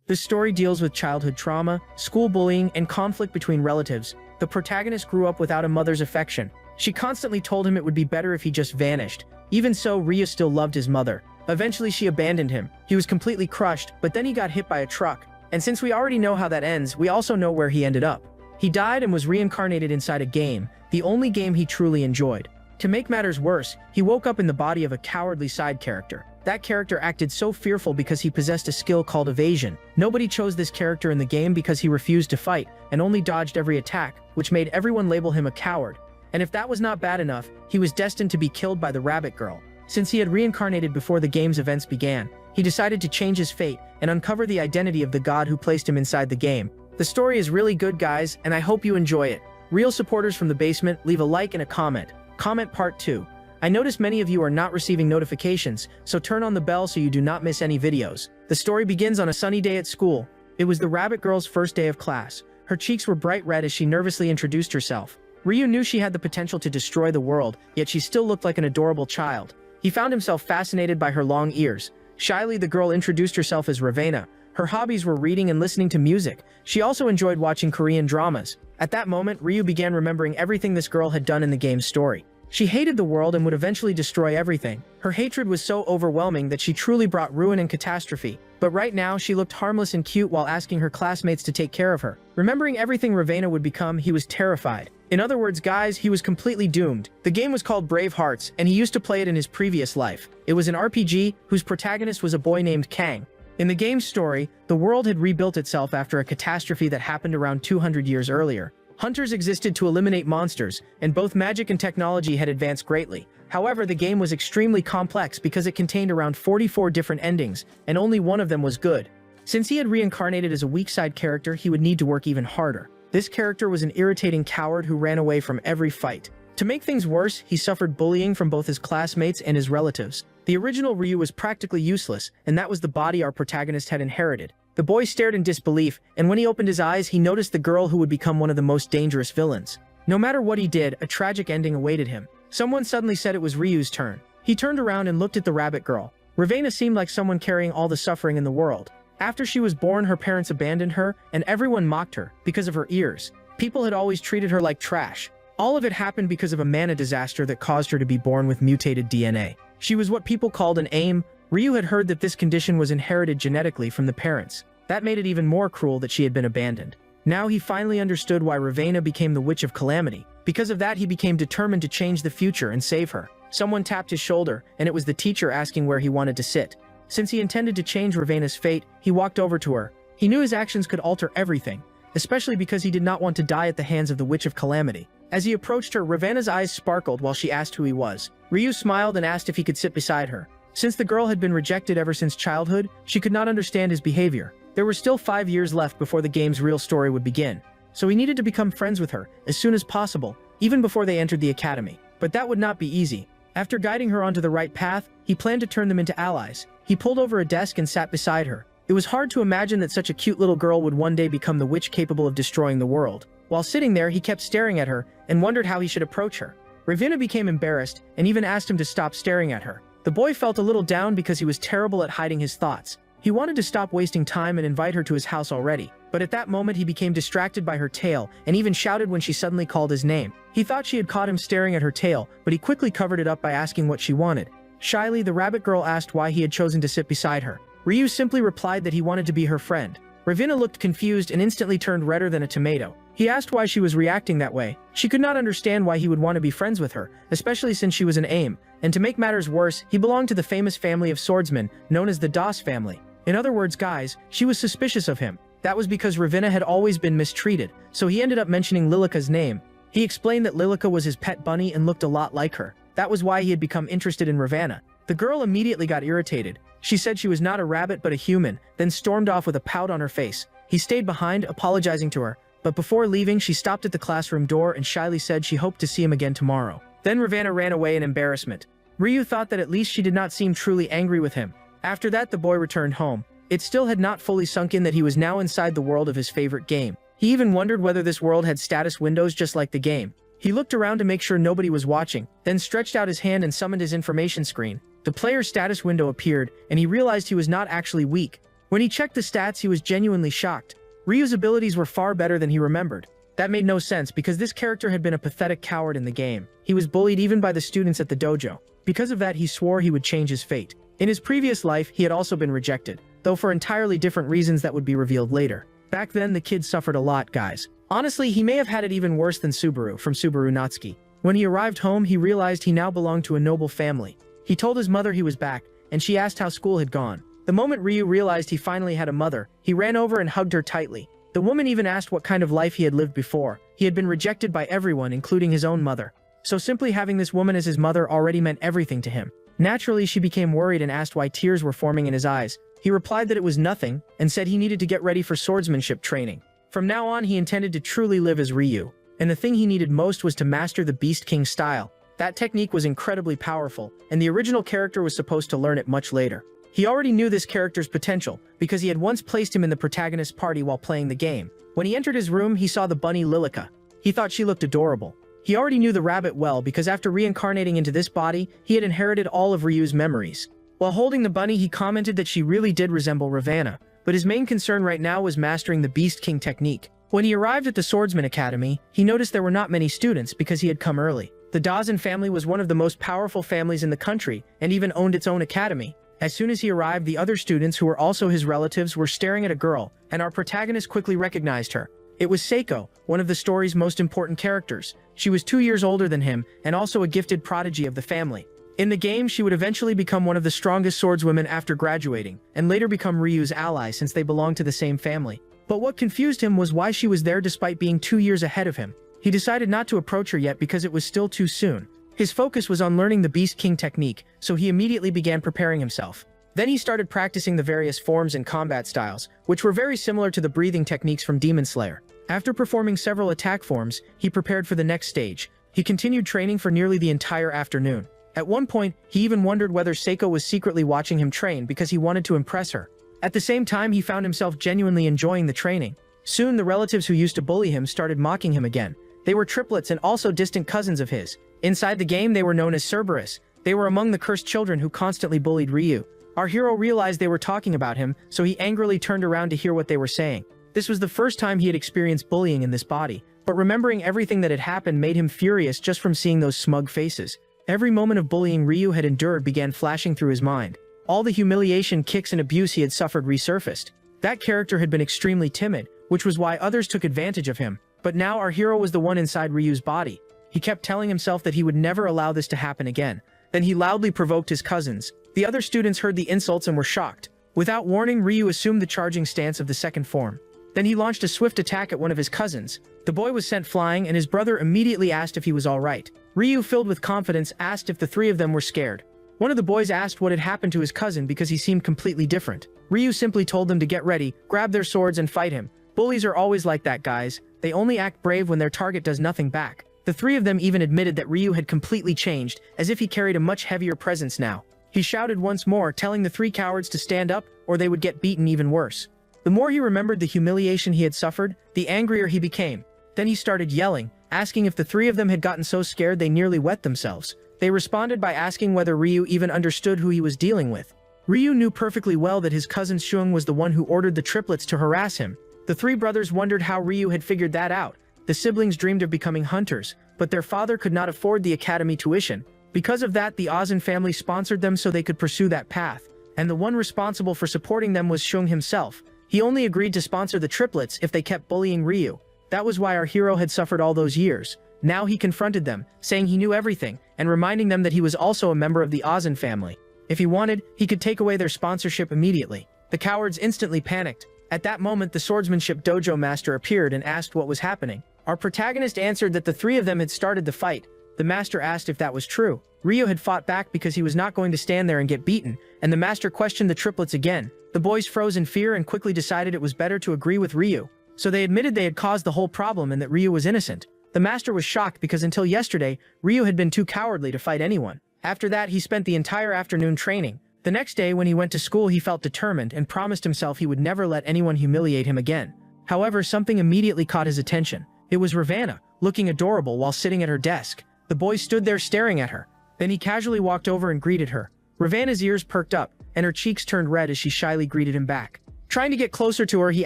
This story deals with childhood trauma, school bullying, and conflict between relatives. The protagonist grew up without a mother's affection. She constantly told him it would be better if he just vanished. Even so, Ryu still loved his mother. Eventually, she abandoned him. He was completely crushed, but then he got hit by a truck. And since we already know how that ends, we also know where he ended up. He died and was reincarnated inside a game, the only game he truly enjoyed. To make matters worse, he woke up in the body of a cowardly side character. That character acted so fearful because he possessed a skill called evasion. Nobody chose this character in the game because he refused to fight and only dodged every attack, which made everyone label him a coward. And if that was not bad enough, he was destined to be killed by the rabbit girl. Since he had reincarnated before the game's events began, he decided to change his fate and uncover the identity of the god who placed him inside the game. The story is really good, guys, and I hope you enjoy it. Real supporters from the basement, leave a like and a comment. Comment part 2. I notice many of you are not receiving notifications, so turn on the bell so you do not miss any videos. The story begins on a sunny day at school. It was the rabbit girl's first day of class. Her cheeks were bright red as she nervously introduced herself. Ryu knew she had the potential to destroy the world, yet she still looked like an adorable child. He found himself fascinated by her long ears. Shyly, the girl introduced herself as Ravena. Her hobbies were reading and listening to music. She also enjoyed watching Korean dramas. At that moment, Ryu began remembering everything this girl had done in the game's story. She hated the world and would eventually destroy everything. Her hatred was so overwhelming that she truly brought ruin and catastrophe. But right now, she looked harmless and cute while asking her classmates to take care of her. Remembering everything Ravena would become, he was terrified. In other words, guys, he was completely doomed. The game was called Brave Hearts, and he used to play it in his previous life. It was an RPG whose protagonist was a boy named Kang. In the game's story, the world had rebuilt itself after a catastrophe that happened around 200 years earlier. Hunters existed to eliminate monsters, and both magic and technology had advanced greatly. However, the game was extremely complex because it contained around 44 different endings, and only one of them was good. Since he had reincarnated as a weak side character, he would need to work even harder. This character was an irritating coward who ran away from every fight. To make things worse, he suffered bullying from both his classmates and his relatives. The original Ryu was practically useless, and that was the body our protagonist had inherited. The boy stared in disbelief, and when he opened his eyes, he noticed the girl who would become one of the most dangerous villains. No matter what he did, a tragic ending awaited him. Someone suddenly said it was Ryu's turn. He turned around and looked at the rabbit girl. Ravena seemed like someone carrying all the suffering in the world. After she was born, her parents abandoned her, and everyone mocked her because of her ears. People had always treated her like trash. All of it happened because of a mana disaster that caused her to be born with mutated DNA. She was what people called an aim. Ryu had heard that this condition was inherited genetically from the parents. That made it even more cruel that she had been abandoned. Now he finally understood why Ravena became the Witch of Calamity. Because of that, he became determined to change the future and save her. Someone tapped his shoulder, and it was the teacher asking where he wanted to sit. Since he intended to change Ravena's fate, he walked over to her. He knew his actions could alter everything, especially because he did not want to die at the hands of the Witch of Calamity. As he approached her, Ravena's eyes sparkled while she asked who he was. Ryu smiled and asked if he could sit beside her. Since the girl had been rejected ever since childhood, she could not understand his behavior. There were still 5 years left before the game's real story would begin, so he needed to become friends with her as soon as possible, even before they entered the academy. But that would not be easy. After guiding her onto the right path, he planned to turn them into allies. He pulled over a desk and sat beside her. It was hard to imagine that such a cute little girl would one day become the witch capable of destroying the world. While sitting there, he kept staring at her and wondered how he should approach her. Ravena became embarrassed and even asked him to stop staring at her. The boy felt a little down because he was terrible at hiding his thoughts. He wanted to stop wasting time and invite her to his house already, but at that moment he became distracted by her tail and even shouted when she suddenly called his name. He thought she had caught him staring at her tail, but he quickly covered it up by asking what she wanted. Shyly, the rabbit girl asked why he had chosen to sit beside her. Ryu simply replied that he wanted to be her friend. Ravena looked confused and instantly turned redder than a tomato. He asked why she was reacting that way. She could not understand why he would want to be friends with her, especially since she was an aim. And to make matters worse, he belonged to the famous family of swordsmen, known as the Das family. In other words, guys, she was suspicious of him. That was because Ravena had always been mistreated, so he ended up mentioning Lilica's name. He explained that Lilica was his pet bunny and looked a lot like her. That was why he had become interested in Ravena. The girl immediately got irritated. She said she was not a rabbit but a human, then stormed off with a pout on her face. He stayed behind, apologizing to her, but before leaving, she stopped at the classroom door and shyly said she hoped to see him again tomorrow. Then Ravena ran away in embarrassment. Ryu thought that at least she did not seem truly angry with him. After that, the boy returned home. It still had not fully sunk in that he was now inside the world of his favorite game. He even wondered whether this world had status windows just like the game. He looked around to make sure nobody was watching, then stretched out his hand and summoned his information screen. The player's status window appeared, and he realized he was not actually weak. When he checked the stats, he was genuinely shocked. Ryu's abilities were far better than he remembered. That made no sense because this character had been a pathetic coward in the game. He was bullied even by the students at the dojo. Because of that, he swore he would change his fate. In his previous life, he had also been rejected, though for entirely different reasons that would be revealed later. Back then, the kid suffered a lot, guys. Honestly, he may have had it even worse than Subaru from Subaru Natsuki. When he arrived home, he realized he now belonged to a noble family. He told his mother he was back, and she asked how school had gone. The moment Ryu realized he finally had a mother, he ran over and hugged her tightly. The woman even asked what kind of life he had lived before. He had been rejected by everyone, including his own mother. So simply having this woman as his mother already meant everything to him. Naturally, she became worried and asked why tears were forming in his eyes. He replied that it was nothing, and said he needed to get ready for swordsmanship training. From now on, he intended to truly live as Ryu, and the thing he needed most was to master the Beast King style. That technique was incredibly powerful, and the original character was supposed to learn it much later. He already knew this character's potential, because he had once placed him in the protagonist's party while playing the game. When he entered his room, he saw the bunny Lilica. He thought she looked adorable. He already knew the rabbit well because after reincarnating into this body, he had inherited all of Ryu's memories. While holding the bunny, he commented that she really did resemble Ravana, but his main concern right now was mastering the Beast King technique. When he arrived at the Swordsman Academy, he noticed there were not many students because he had come early. The Dazan family was one of the most powerful families in the country and even owned its own academy. As soon as he arrived, the other students who were also his relatives were staring at a girl, and our protagonist quickly recognized her. It was Seiko, one of the story's most important characters. She was 2 years older than him and also a gifted prodigy of the family. In the game, she would eventually become one of the strongest swordswomen after graduating, and later become Ryu's ally since they belonged to the same family. But what confused him was why she was there despite being 2 years ahead of him. He decided not to approach her yet because it was still too soon. His focus was on learning the Beast King technique, so he immediately began preparing himself. Then he started practicing the various forms and combat styles, which were very similar to the breathing techniques from Demon Slayer. After performing several attack forms, he prepared for the next stage. He continued training for nearly the entire afternoon. At one point, he even wondered whether Seiko was secretly watching him train because he wanted to impress her. At the same time, he found himself genuinely enjoying the training. Soon, the relatives who used to bully him started mocking him again. They were triplets and also distant cousins of his. Inside the game, they were known as Cerberus. They were among the cursed children who constantly bullied Ryu. Our hero realized they were talking about him, so he angrily turned around to hear what they were saying. This was the first time he had experienced bullying in this body, but remembering everything that had happened made him furious just from seeing those smug faces. Every moment of bullying Ryu had endured began flashing through his mind. All the humiliation, kicks, and abuse he had suffered resurfaced. That character had been extremely timid, which was why others took advantage of him. But now our hero was the one inside Ryu's body. He kept telling himself that he would never allow this to happen again. Then he loudly provoked his cousins. The other students heard the insults and were shocked. Without warning, Ryu assumed the charging stance of the second form. Then he launched a swift attack at one of his cousins. The boy was sent flying, and his brother immediately asked if he was all right. Ryu, filled with confidence, asked if the three of them were scared. One of the boys asked what had happened to his cousin because he seemed completely different. Ryu simply told them to get ready, grab their swords, and fight him. Bullies are always like that, guys. They only act brave when their target does nothing back. The three of them even admitted that Ryu had completely changed, as if he carried a much heavier presence now. He shouted once more, telling the three cowards to stand up, or they would get beaten even worse. The more he remembered the humiliation he had suffered, the angrier he became. Then he started yelling, asking if the three of them had gotten so scared they nearly wet themselves. They responded by asking whether Ryu even understood who he was dealing with. Ryu knew perfectly well that his cousin Shung was the one who ordered the triplets to harass him. The three brothers wondered how Ryu had figured that out. The siblings dreamed of becoming hunters, but their father could not afford the academy tuition. Because of that, the Ozan family sponsored them so they could pursue that path, and the one responsible for supporting them was Shung himself. He only agreed to sponsor the triplets if they kept bullying Ryu. That was why our hero had suffered all those years. Now he confronted them, saying he knew everything, and reminding them that he was also a member of the Ozan family. If he wanted, he could take away their sponsorship immediately. The cowards instantly panicked. At that moment, the swordsmanship dojo master appeared and asked what was happening. Our protagonist answered that the three of them had started the fight. The master asked if that was true. Ryu had fought back because he was not going to stand there and get beaten, and the master questioned the triplets again. The boys froze in fear and quickly decided it was better to agree with Ryu. So they admitted they had caused the whole problem and that Ryu was innocent. The master was shocked because until yesterday, Ryu had been too cowardly to fight anyone. After that, he spent the entire afternoon training. The next day, when he went to school, he felt determined and promised himself he would never let anyone humiliate him again. However, something immediately caught his attention. It was Ravana, looking adorable while sitting at her desk. The boy stood there staring at her. Then he casually walked over and greeted her. Ravana's ears perked up, and her cheeks turned red as she shyly greeted him back. Trying to get closer to her, he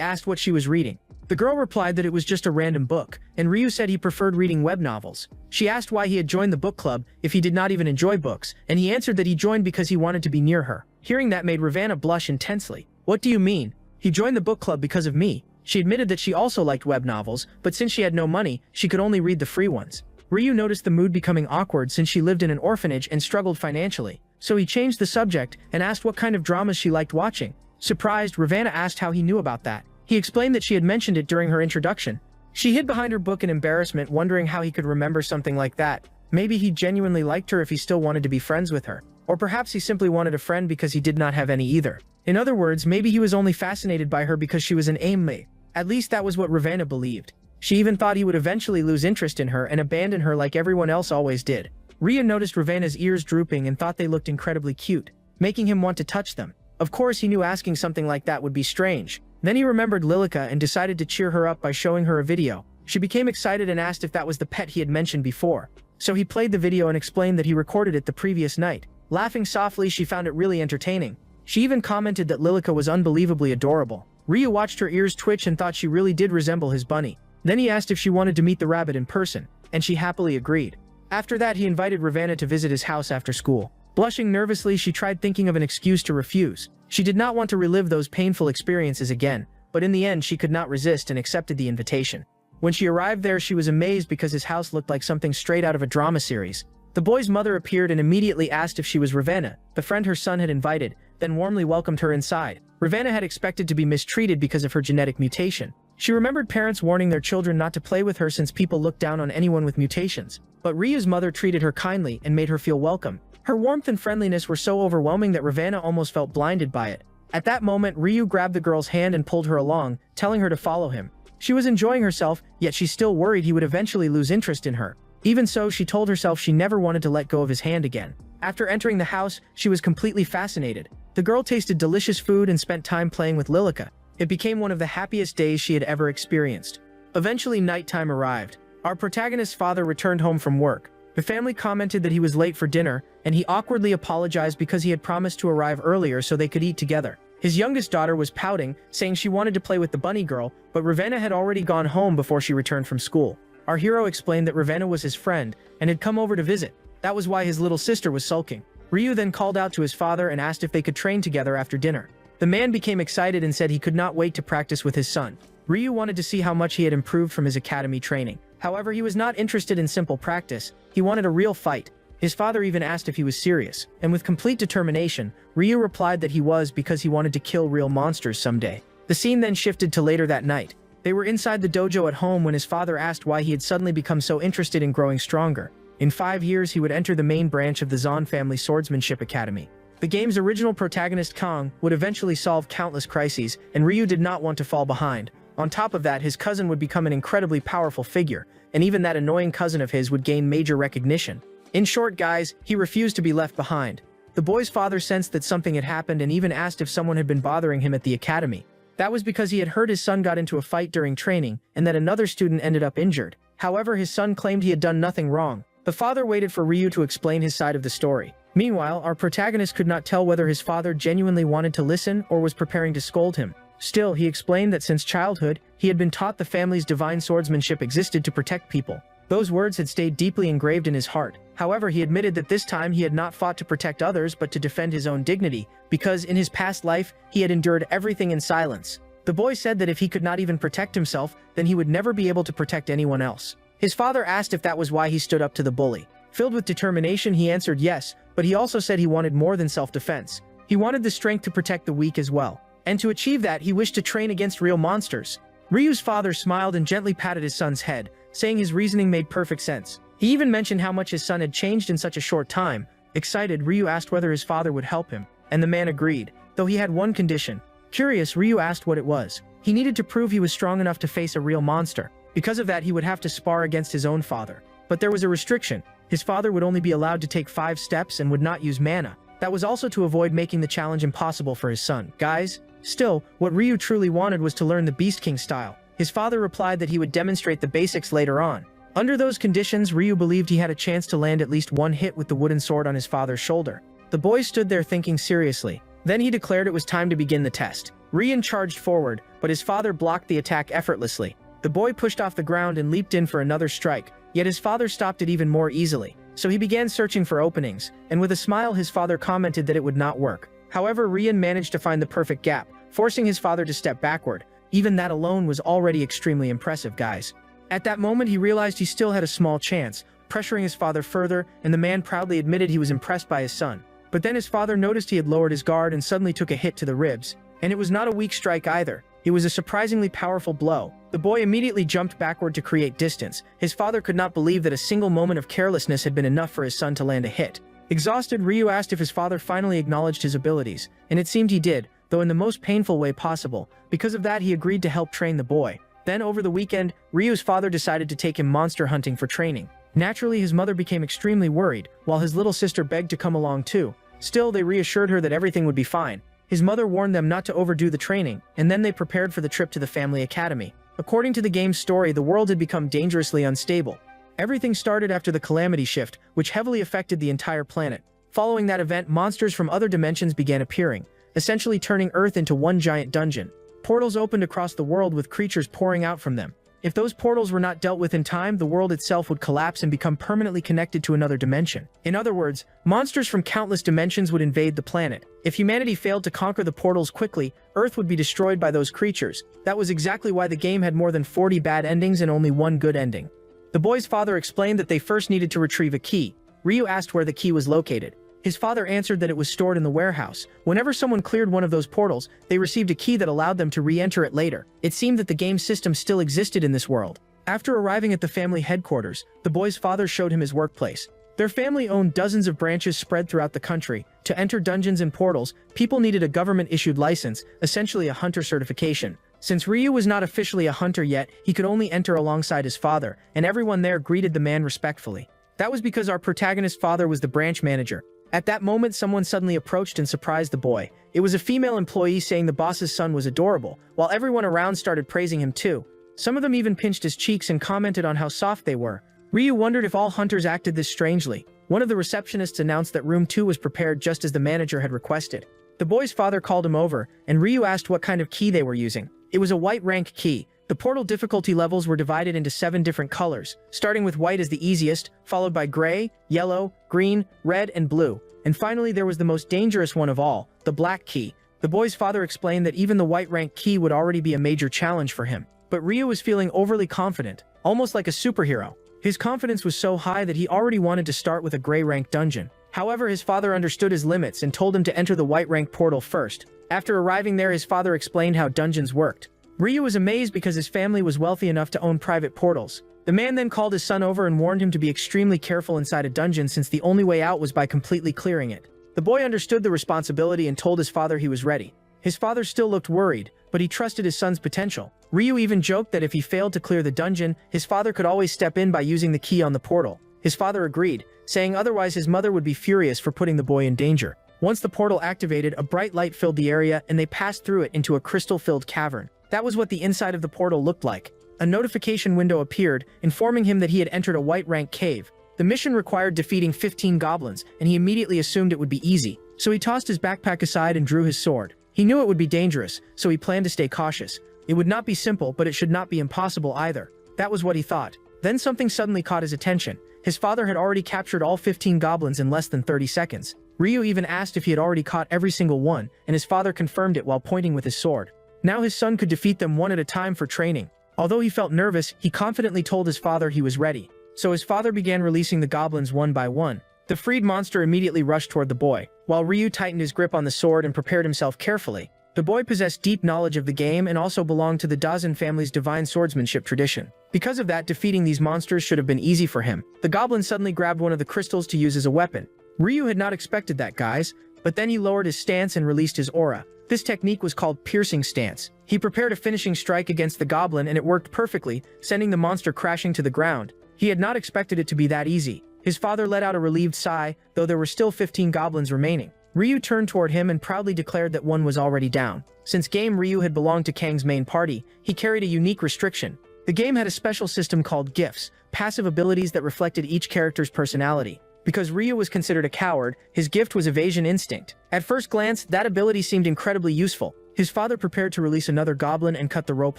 asked what she was reading. The girl replied that it was just a random book, and Ryu said he preferred reading web novels. She asked why he had joined the book club if he did not even enjoy books, and he answered that he joined because he wanted to be near her. Hearing that made Ravana blush intensely. "What do you mean? He joined the book club because of me." She admitted that she also liked web novels, but since she had no money, she could only read the free ones. Ryu noticed the mood becoming awkward since she lived in an orphanage and struggled financially, so he changed the subject and asked what kind of dramas she liked watching. Surprised, Ravana asked how he knew about that. He explained that she had mentioned it during her introduction. She hid behind her book in embarrassment, wondering how he could remember something like that. Maybe he genuinely liked her if he still wanted to be friends with her. Or perhaps he simply wanted a friend because he did not have any either. In other words, maybe he was only fascinated by her because she was an anime. At least that was what Ravana believed. She even thought he would eventually lose interest in her and abandon her like everyone else always did. Ryu noticed Ravana's ears drooping and thought they looked incredibly cute, making him want to touch them. Of course, he knew asking something like that would be strange. Then he remembered Lilica and decided to cheer her up by showing her a video. She became excited and asked if that was the pet he had mentioned before. So he played the video and explained that he recorded it the previous night. Laughing softly, she found it really entertaining. She even commented that Lilica was unbelievably adorable. Ryu watched her ears twitch and thought she really did resemble his bunny. Then he asked if she wanted to meet the rabbit in person, and she happily agreed. After that, he invited Ravana to visit his house after school. Blushing nervously, she tried thinking of an excuse to refuse. She did not want to relive those painful experiences again, but in the end she could not resist and accepted the invitation. When she arrived there, she was amazed because his house looked like something straight out of a drama series. The boy's mother appeared and immediately asked if she was Ravana, the friend her son had invited, then warmly welcomed her inside. Ravana had expected to be mistreated because of her genetic mutation. She remembered parents warning their children not to play with her since people look down on anyone with mutations. But Ryu's mother treated her kindly and made her feel welcome. Her warmth and friendliness were so overwhelming that Ravana almost felt blinded by it. At that moment, Ryu grabbed the girl's hand and pulled her along, telling her to follow him. She was enjoying herself, yet she still worried he would eventually lose interest in her. Even so, she told herself she never wanted to let go of his hand again. After entering the house, she was completely fascinated. The girl tasted delicious food and spent time playing with Lilica. It became one of the happiest days she had ever experienced. Eventually, nighttime arrived. Our protagonist's father returned home from work. The family commented that he was late for dinner, and he awkwardly apologized because he had promised to arrive earlier so they could eat together. His youngest daughter was pouting, saying she wanted to play with the bunny girl, but Ravana had already gone home before she returned from school. Our hero explained that Ravana was his friend and had come over to visit. That was why his little sister was sulking. Ryu then called out to his father and asked if they could train together after dinner. The man became excited and said he could not wait to practice with his son. Ryu wanted to see how much he had improved from his academy training. However, he was not interested in simple practice. He wanted a real fight. His father even asked if he was serious, and with complete determination, Ryu replied that he was because he wanted to kill real monsters someday. The scene then shifted to later that night. They were inside the dojo at home when his father asked why he had suddenly become so interested in growing stronger. In 5 years, he would enter the main branch of the Zon family swordsmanship academy. The game's original protagonist Kong would eventually solve countless crises, and Ryu did not want to fall behind. On top of that, his cousin would become an incredibly powerful figure, and even that annoying cousin of his would gain major recognition. In short, guys, he refused to be left behind. The boy's father sensed that something had happened and even asked if someone had been bothering him at the academy. That was because he had heard his son got into a fight during training, and that another student ended up injured. However, his son claimed he had done nothing wrong. The father waited for Ryu to explain his side of the story. Meanwhile, our protagonist could not tell whether his father genuinely wanted to listen or was preparing to scold him. Still, he explained that since childhood, he had been taught the family's divine swordsmanship existed to protect people. Those words had stayed deeply engraved in his heart. However, he admitted that this time he had not fought to protect others but to defend his own dignity, because in his past life, he had endured everything in silence. The boy said that if he could not even protect himself, then he would never be able to protect anyone else. His father asked if that was why he stood up to the bully. Filled with determination, he answered yes, but he also said he wanted more than self-defense. He wanted the strength to protect the weak as well. And to achieve that, he wished to train against real monsters. Ryu's father smiled and gently patted his son's head, saying his reasoning made perfect sense. He even mentioned how much his son had changed in such a short time. Excited, Ryu asked whether his father would help him, and the man agreed, though he had one condition. Curious, Ryu asked what it was. He needed to prove he was strong enough to face a real monster. Because of that, he would have to spar against his own father. But there was a restriction. His father would only be allowed to take 5 steps and would not use mana. That was also to avoid making the challenge impossible for his son. Guys, still, what Ryu truly wanted was to learn the Beast King style. His father replied that he would demonstrate the basics later on. Under those conditions, Ryu believed he had a chance to land at least one hit with the wooden sword on his father's shoulder. The boy stood there thinking seriously. Then he declared it was time to begin the test. Rian charged forward, but his father blocked the attack effortlessly. The boy pushed off the ground and leaped in for another strike, yet his father stopped it even more easily. So he began searching for openings, and with a smile his father commented that it would not work. However, Rian managed to find the perfect gap, forcing his father to step backward. Even that alone was already extremely impressive, guys. At that moment he realized he still had a small chance, pressuring his father further, and the man proudly admitted he was impressed by his son. But then his father noticed he had lowered his guard and suddenly took a hit to the ribs. And it was not a weak strike either. It was a surprisingly powerful blow. The boy immediately jumped backward to create distance. His father could not believe that a single moment of carelessness had been enough for his son to land a hit. Exhausted, Ryu asked if his father finally acknowledged his abilities, and it seemed he did, though in the most painful way possible. Because of that, he agreed to help train the boy. Then, over the weekend, Ryu's father decided to take him monster hunting for training. Naturally, his mother became extremely worried, while his little sister begged to come along too. Still, they reassured her that everything would be fine. His mother warned them not to overdo the training, and then they prepared for the trip to the family academy. According to the game's story, the world had become dangerously unstable. Everything started after the calamity shift, which heavily affected the entire planet. Following that event, monsters from other dimensions began appearing, essentially turning Earth into one giant dungeon. Portals opened across the world with creatures pouring out from them. If those portals were not dealt with in time, the world itself would collapse and become permanently connected to another dimension. In other words, monsters from countless dimensions would invade the planet. If humanity failed to conquer the portals quickly, Earth would be destroyed by those creatures. That was exactly why the game had more than 40 bad endings and only one good ending. The boy's father explained that they first needed to retrieve a key. Ryu asked where the key was located. His father answered that it was stored in the warehouse. Whenever someone cleared one of those portals, they received a key that allowed them to re-enter it later. It seemed that the game system still existed in this world. After arriving at the family headquarters, the boy's father showed him his workplace. Their family owned dozens of branches spread throughout the country. To enter dungeons and portals, people needed a government-issued license, essentially a hunter certification. Since Ryu was not officially a hunter yet, he could only enter alongside his father, and everyone there greeted the man respectfully. That was because our protagonist's father was the branch manager. At that moment, someone suddenly approached and surprised the boy. It was a female employee saying the boss's son was adorable, while everyone around started praising him too. Some of them even pinched his cheeks and commented on how soft they were. Ryu wondered if all hunters acted this strangely. One of the receptionists announced that room 2 was prepared just as the manager had requested. The boy's father called him over, and Ryu asked what kind of key they were using. It was a white rank key. The portal difficulty levels were divided into 7 different colors, starting with white as the easiest, followed by gray, yellow, green, red, and blue. And finally, there was the most dangerous one of all, the black key. The boy's father explained that even the white rank key would already be a major challenge for him. But Ryu was feeling overly confident, almost like a superhero. His confidence was so high that he already wanted to start with a gray rank dungeon. However, his father understood his limits and told him to enter the white rank portal first. After arriving there, his father explained how dungeons worked. Ryu was amazed because his family was wealthy enough to own private portals. The man then called his son over and warned him to be extremely careful inside a dungeon since the only way out was by completely clearing it. The boy understood the responsibility and told his father he was ready. His father still looked worried, but he trusted his son's potential. Ryu even joked that if he failed to clear the dungeon, his father could always step in by using the key on the portal. His father agreed, saying otherwise his mother would be furious for putting the boy in danger. Once the portal activated, a bright light filled the area and they passed through it into a crystal-filled cavern. That was what the inside of the portal looked like. A notification window appeared, informing him that he had entered a white rank cave. The mission required defeating 15 goblins, and he immediately assumed it would be easy. So he tossed his backpack aside and drew his sword. He knew it would be dangerous, so he planned to stay cautious. It would not be simple, but it should not be impossible either. That was what he thought. Then something suddenly caught his attention. His father had already captured all 15 goblins in less than 30 seconds. Ryu even asked if he had already caught every single one, and his father confirmed it while pointing with his sword. Now his son could defeat them one at a time for training. Although he felt nervous, he confidently told his father he was ready. So his father began releasing the goblins one by one. The freed monster immediately rushed toward the boy, while Ryu tightened his grip on the sword and prepared himself carefully. The boy possessed deep knowledge of the game and also belonged to the Dazen family's divine swordsmanship tradition. Because of that, defeating these monsters should have been easy for him. The goblin suddenly grabbed one of the crystals to use as a weapon. Ryu had not expected that, guys, but then he lowered his stance and released his aura. This technique was called piercing stance. He prepared a finishing strike against the goblin and it worked perfectly, sending the monster crashing to the ground. He had not expected it to be that easy. His father let out a relieved sigh, though there were still 15 goblins remaining. Ryu turned toward him and proudly declared that one was already down. Since game Ryu had belonged to Kang's main party, he carried a unique restriction. The game had a special system called gifts, passive abilities that reflected each character's personality. Because Ryu was considered a coward, his gift was evasion instinct. At first glance, that ability seemed incredibly useful. His father prepared to release another goblin and cut the rope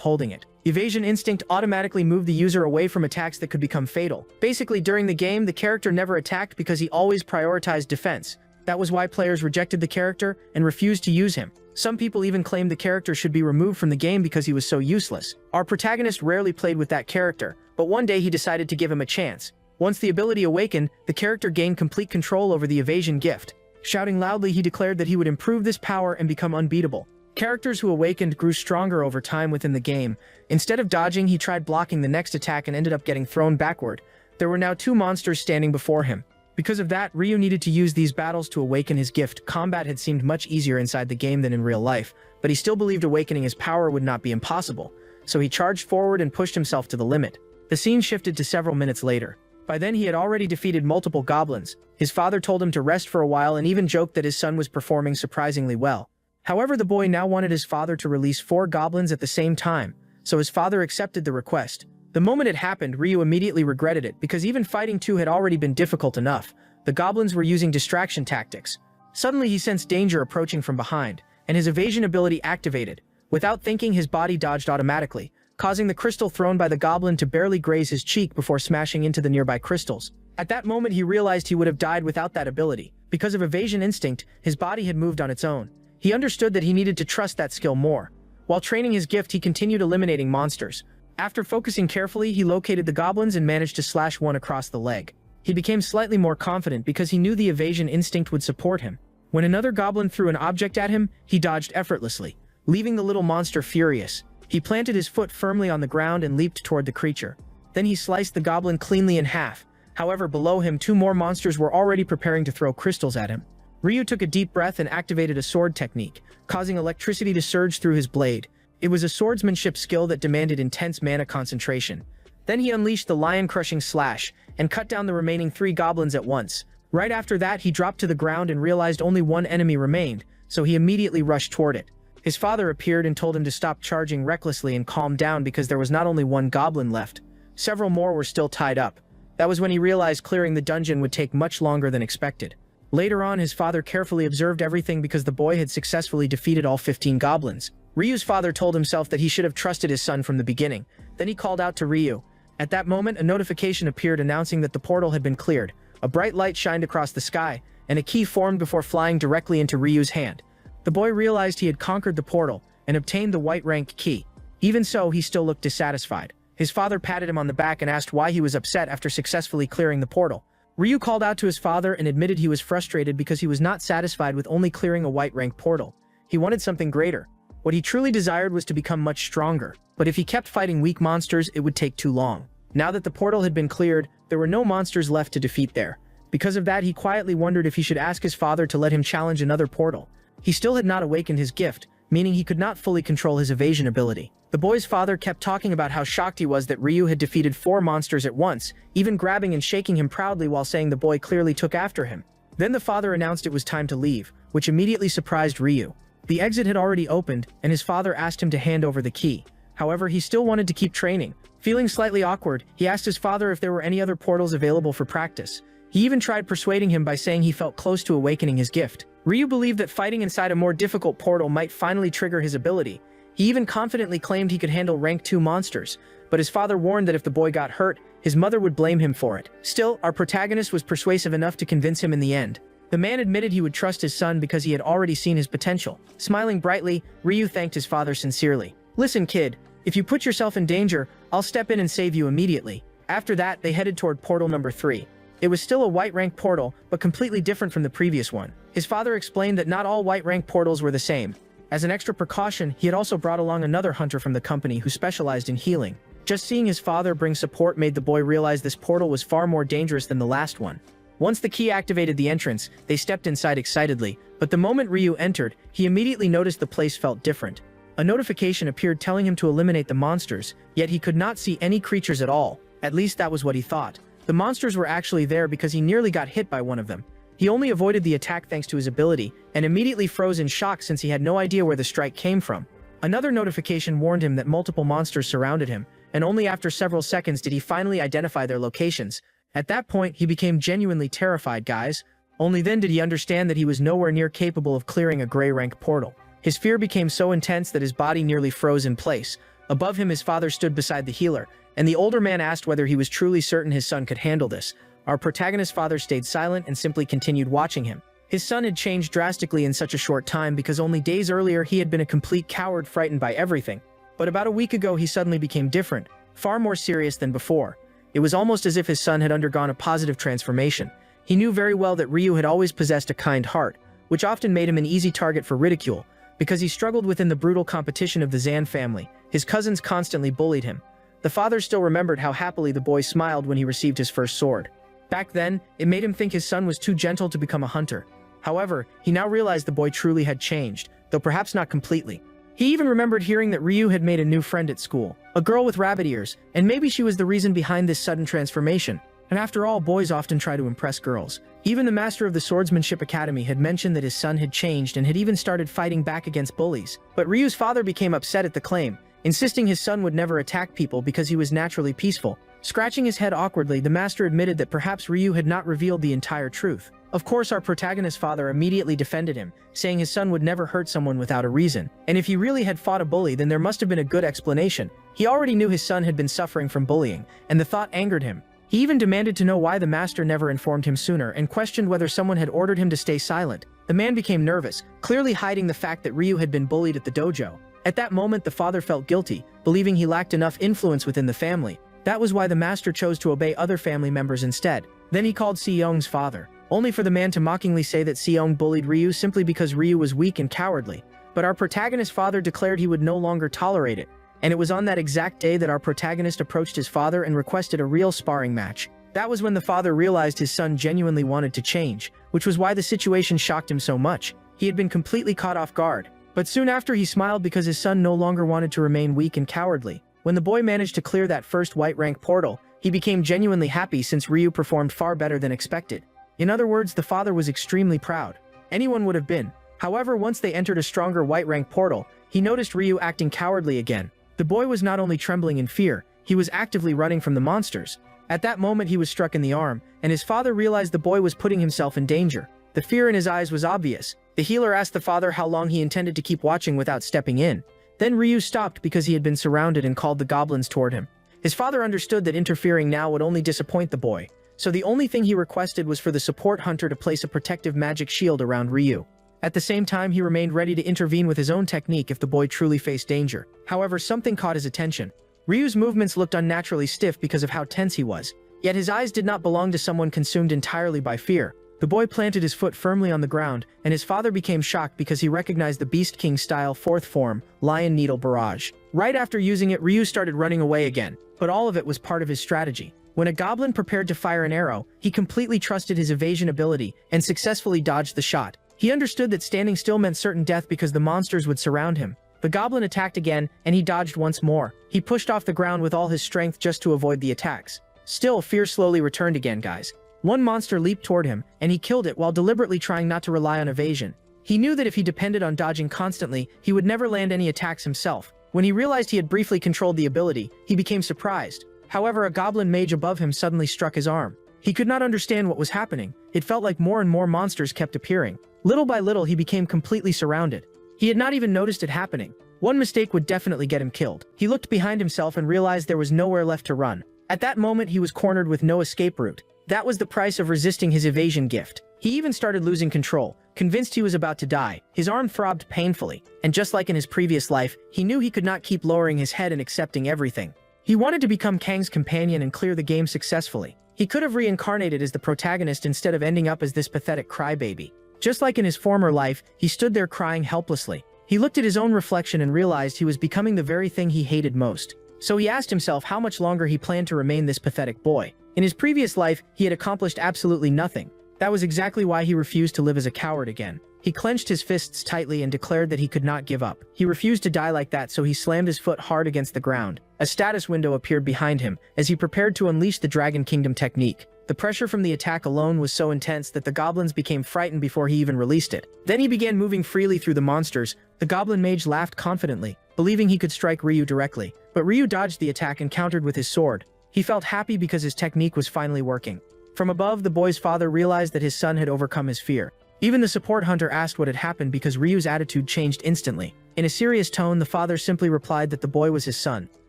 holding it. Evasion instinct automatically moved the user away from attacks that could become fatal. Basically, during the game, the character never attacked because he always prioritized defense. That was why players rejected the character and refused to use him. Some people even claimed the character should be removed from the game because he was so useless. Our protagonist rarely played with that character, but one day he decided to give him a chance. Once the ability awakened, the character gained complete control over the evasion gift. Shouting loudly, he declared that he would improve this power and become unbeatable. Characters who awakened grew stronger over time within the game. Instead of dodging, he tried blocking the next attack and ended up getting thrown backward. There were now 2 monsters standing before him. Because of that, Ryu needed to use these battles to awaken his gift. Combat had seemed much easier inside the game than in real life, but he still believed awakening his power would not be impossible, so he charged forward and pushed himself to the limit. The scene shifted to several minutes later. By then he had already defeated multiple goblins. His father told him to rest for a while and even joked that his son was performing surprisingly well. However, the boy now wanted his father to release 4 goblins at the same time, so his father accepted the request. The moment it happened, Ryu immediately regretted it, because even fighting 2 had already been difficult enough. The goblins were using distraction tactics. Suddenly he sensed danger approaching from behind, and his evasion ability activated. Without thinking, his body dodged automatically, causing the crystal thrown by the goblin to barely graze his cheek before smashing into the nearby crystals. At that moment he realized he would have died without that ability. Because of evasion instinct, his body had moved on its own. He understood that he needed to trust that skill more. While training his gift, he continued eliminating monsters. After focusing carefully, he located the goblins and managed to slash one across the leg. He became slightly more confident because he knew the evasion instinct would support him. When another goblin threw an object at him, he dodged effortlessly, leaving the little monster furious. He planted his foot firmly on the ground and leaped toward the creature. Then he sliced the goblin cleanly in half. However, below him 2 more monsters were already preparing to throw crystals at him. Ryu took a deep breath and activated a sword technique, causing electricity to surge through his blade. It was a swordsmanship skill that demanded intense mana concentration. Then he unleashed the lion-crushing slash and cut down the remaining 3 goblins at once. Right after that, he dropped to the ground and realized only 1 enemy remained, so he immediately rushed toward it. His father appeared and told him to stop charging recklessly and calm down because there was not only 1 goblin left. Several more were still tied up. That was when he realized clearing the dungeon would take much longer than expected. Later on, his father carefully observed everything because the boy had successfully defeated all 15 goblins. Ryu's father told himself that he should have trusted his son from the beginning. Then he called out to Ryu. At that moment, a notification appeared announcing that the portal had been cleared. A bright light shined across the sky, and a key formed before flying directly into Ryu's hand. The boy realized he had conquered the portal and obtained the white rank key. Even so, he still looked dissatisfied. His father patted him on the back and asked why he was upset after successfully clearing the portal. Ryu called out to his father and admitted he was frustrated because he was not satisfied with only clearing a white rank portal. He wanted something greater. What he truly desired was to become much stronger, but if he kept fighting weak monsters, it would take too long. Now that the portal had been cleared, there were no monsters left to defeat there. Because of that, he quietly wondered if he should ask his father to let him challenge another portal. He still had not awakened his gift, meaning he could not fully control his evasion ability. The boy's father kept talking about how shocked he was that Ryu had defeated 4 monsters at once, even grabbing and shaking him proudly while saying the boy clearly took after him. Then the father announced it was time to leave, which immediately surprised Ryu. The exit had already opened, and his father asked him to hand over the key. However, he still wanted to keep training. Feeling slightly awkward, he asked his father if there were any other portals available for practice. He even tried persuading him by saying he felt close to awakening his gift. Ryu believed that fighting inside a more difficult portal might finally trigger his ability. He even confidently claimed he could handle rank 2 monsters, but his father warned that if the boy got hurt, his mother would blame him for it. Still, our protagonist was persuasive enough to convince him in the end. The man admitted he would trust his son because he had already seen his potential. Smiling brightly, Ryu thanked his father sincerely. "Listen, kid, if you put yourself in danger, I'll step in and save you immediately." After that, they headed toward portal number 3. It was still a white rank portal, but completely different from the previous one. His father explained that not all white rank portals were the same. As an extra precaution, he had also brought along another hunter from the company who specialized in healing. Just seeing his father bring support made the boy realize this portal was far more dangerous than the last one. Once the key activated the entrance, they stepped inside excitedly, but the moment Ryu entered, he immediately noticed the place felt different. A notification appeared telling him to eliminate the monsters, yet he could not see any creatures at all. At least that was what he thought. The monsters were actually there because he nearly got hit by one of them. He only avoided the attack thanks to his ability, and immediately froze in shock since he had no idea where the strike came from. Another notification warned him that multiple monsters surrounded him, and only after several seconds did he finally identify their locations. At that point, he became genuinely terrified, guys. Only then did he understand that he was nowhere near capable of clearing a gray rank portal. His fear became so intense that his body nearly froze in place. Above him, his father stood beside the healer, and the older man asked whether he was truly certain his son could handle this. Our protagonist's father stayed silent and simply continued watching him. His son had changed drastically in such a short time because only days earlier he had been a complete coward, frightened by everything. But about a week ago he suddenly became different, far more serious than before. It was almost as if his son had undergone a positive transformation. He knew very well that Ryu had always possessed a kind heart, which often made him an easy target for ridicule. Because he struggled within the brutal competition of the Zan family, his cousins constantly bullied him. The father still remembered how happily the boy smiled when he received his first sword. Back then, it made him think his son was too gentle to become a hunter. However, he now realized the boy truly had changed, though perhaps not completely. He even remembered hearing that Ryu had made a new friend at school, a girl with rabbit ears, and maybe she was the reason behind this sudden transformation. And after all, boys often try to impress girls. Even the master of the Swordsmanship Academy had mentioned that his son had changed and had even started fighting back against bullies. But Ryu's father became upset at the claim, insisting his son would never attack people because he was naturally peaceful. Scratching his head awkwardly, the master admitted that perhaps Ryu had not revealed the entire truth. Of course, our protagonist's father immediately defended him, saying his son would never hurt someone without a reason. And if he really had fought a bully, then there must have been a good explanation. He already knew his son had been suffering from bullying, and the thought angered him. He even demanded to know why the master never informed him sooner and questioned whether someone had ordered him to stay silent. The man became nervous, clearly hiding the fact that Ryu had been bullied at the dojo. At that moment, the father felt guilty, believing he lacked enough influence within the family. That was why the master chose to obey other family members instead. Then he called Seong's father, only for the man to mockingly say that Seong bullied Ryu simply because Ryu was weak and cowardly. But our protagonist's father declared he would no longer tolerate it. And it was on that exact day that our protagonist approached his father and requested a real sparring match. That was when the father realized his son genuinely wanted to change, which was why the situation shocked him so much. He had been completely caught off guard. But soon after, he smiled because his son no longer wanted to remain weak and cowardly. When the boy managed to clear that first white rank portal, he became genuinely happy since Ryu performed far better than expected. In other words, the father was extremely proud. Anyone would have been. However, once they entered a stronger white rank portal, he noticed Ryu acting cowardly again. The boy was not only trembling in fear, he was actively running from the monsters. At that moment, he was struck in the arm, and his father realized the boy was putting himself in danger. The fear in his eyes was obvious. The healer asked the father how long he intended to keep watching without stepping in. Then Ryu stopped because he had been surrounded and called the goblins toward him. His father understood that interfering now would only disappoint the boy, so the only thing he requested was for the support hunter to place a protective magic shield around Ryu. At the same time, he remained ready to intervene with his own technique if the boy truly faced danger. However, something caught his attention. Ryu's movements looked unnaturally stiff because of how tense he was. Yet his eyes did not belong to someone consumed entirely by fear. The boy planted his foot firmly on the ground, and his father became shocked because he recognized the Beast King-style fourth form, Lion Needle Barrage. Right after using it, Ryu started running away again, but all of it was part of his strategy. When a goblin prepared to fire an arrow, he completely trusted his evasion ability and successfully dodged the shot. He understood that standing still meant certain death because the monsters would surround him. The goblin attacked again, and he dodged once more. He pushed off the ground with all his strength just to avoid the attacks. Still, fear slowly returned again, guys. One monster leaped toward him, and he killed it while deliberately trying not to rely on evasion. He knew that if he depended on dodging constantly, he would never land any attacks himself. When he realized he had briefly controlled the ability, he became surprised. However, a goblin mage above him suddenly struck his arm. He could not understand what was happening. It felt like more and more monsters kept appearing. Little by little, he became completely surrounded. He had not even noticed it happening. One mistake would definitely get him killed. He looked behind himself and realized there was nowhere left to run. At that moment, he was cornered with no escape route. That was the price of resisting his evasion gift. He even started losing control, convinced he was about to die. His arm throbbed painfully, and just like in his previous life, he knew he could not keep lowering his head and accepting everything. He wanted to become Kang's companion and clear the game successfully. He could have reincarnated as the protagonist instead of ending up as this pathetic crybaby. Just like in his former life, he stood there crying helplessly. He looked at his own reflection and realized he was becoming the very thing he hated most. So he asked himself how much longer he planned to remain this pathetic boy. In his previous life, he had accomplished absolutely nothing. That was exactly why he refused to live as a coward again. He clenched his fists tightly and declared that he could not give up. He refused to die like that, so he slammed his foot hard against the ground. A status window appeared behind him as he prepared to unleash the Dragon Kingdom technique. The pressure from the attack alone was so intense that the goblins became frightened before he even released it. Then he began moving freely through the monsters. The goblin mage laughed confidently, believing he could strike Ryu directly. But Ryu dodged the attack and countered with his sword. He felt happy because his technique was finally working. From above, the boy's father realized that his son had overcome his fear. Even the support hunter asked what had happened because Ryu's attitude changed instantly. In a serious tone, the father simply replied that the boy was his son.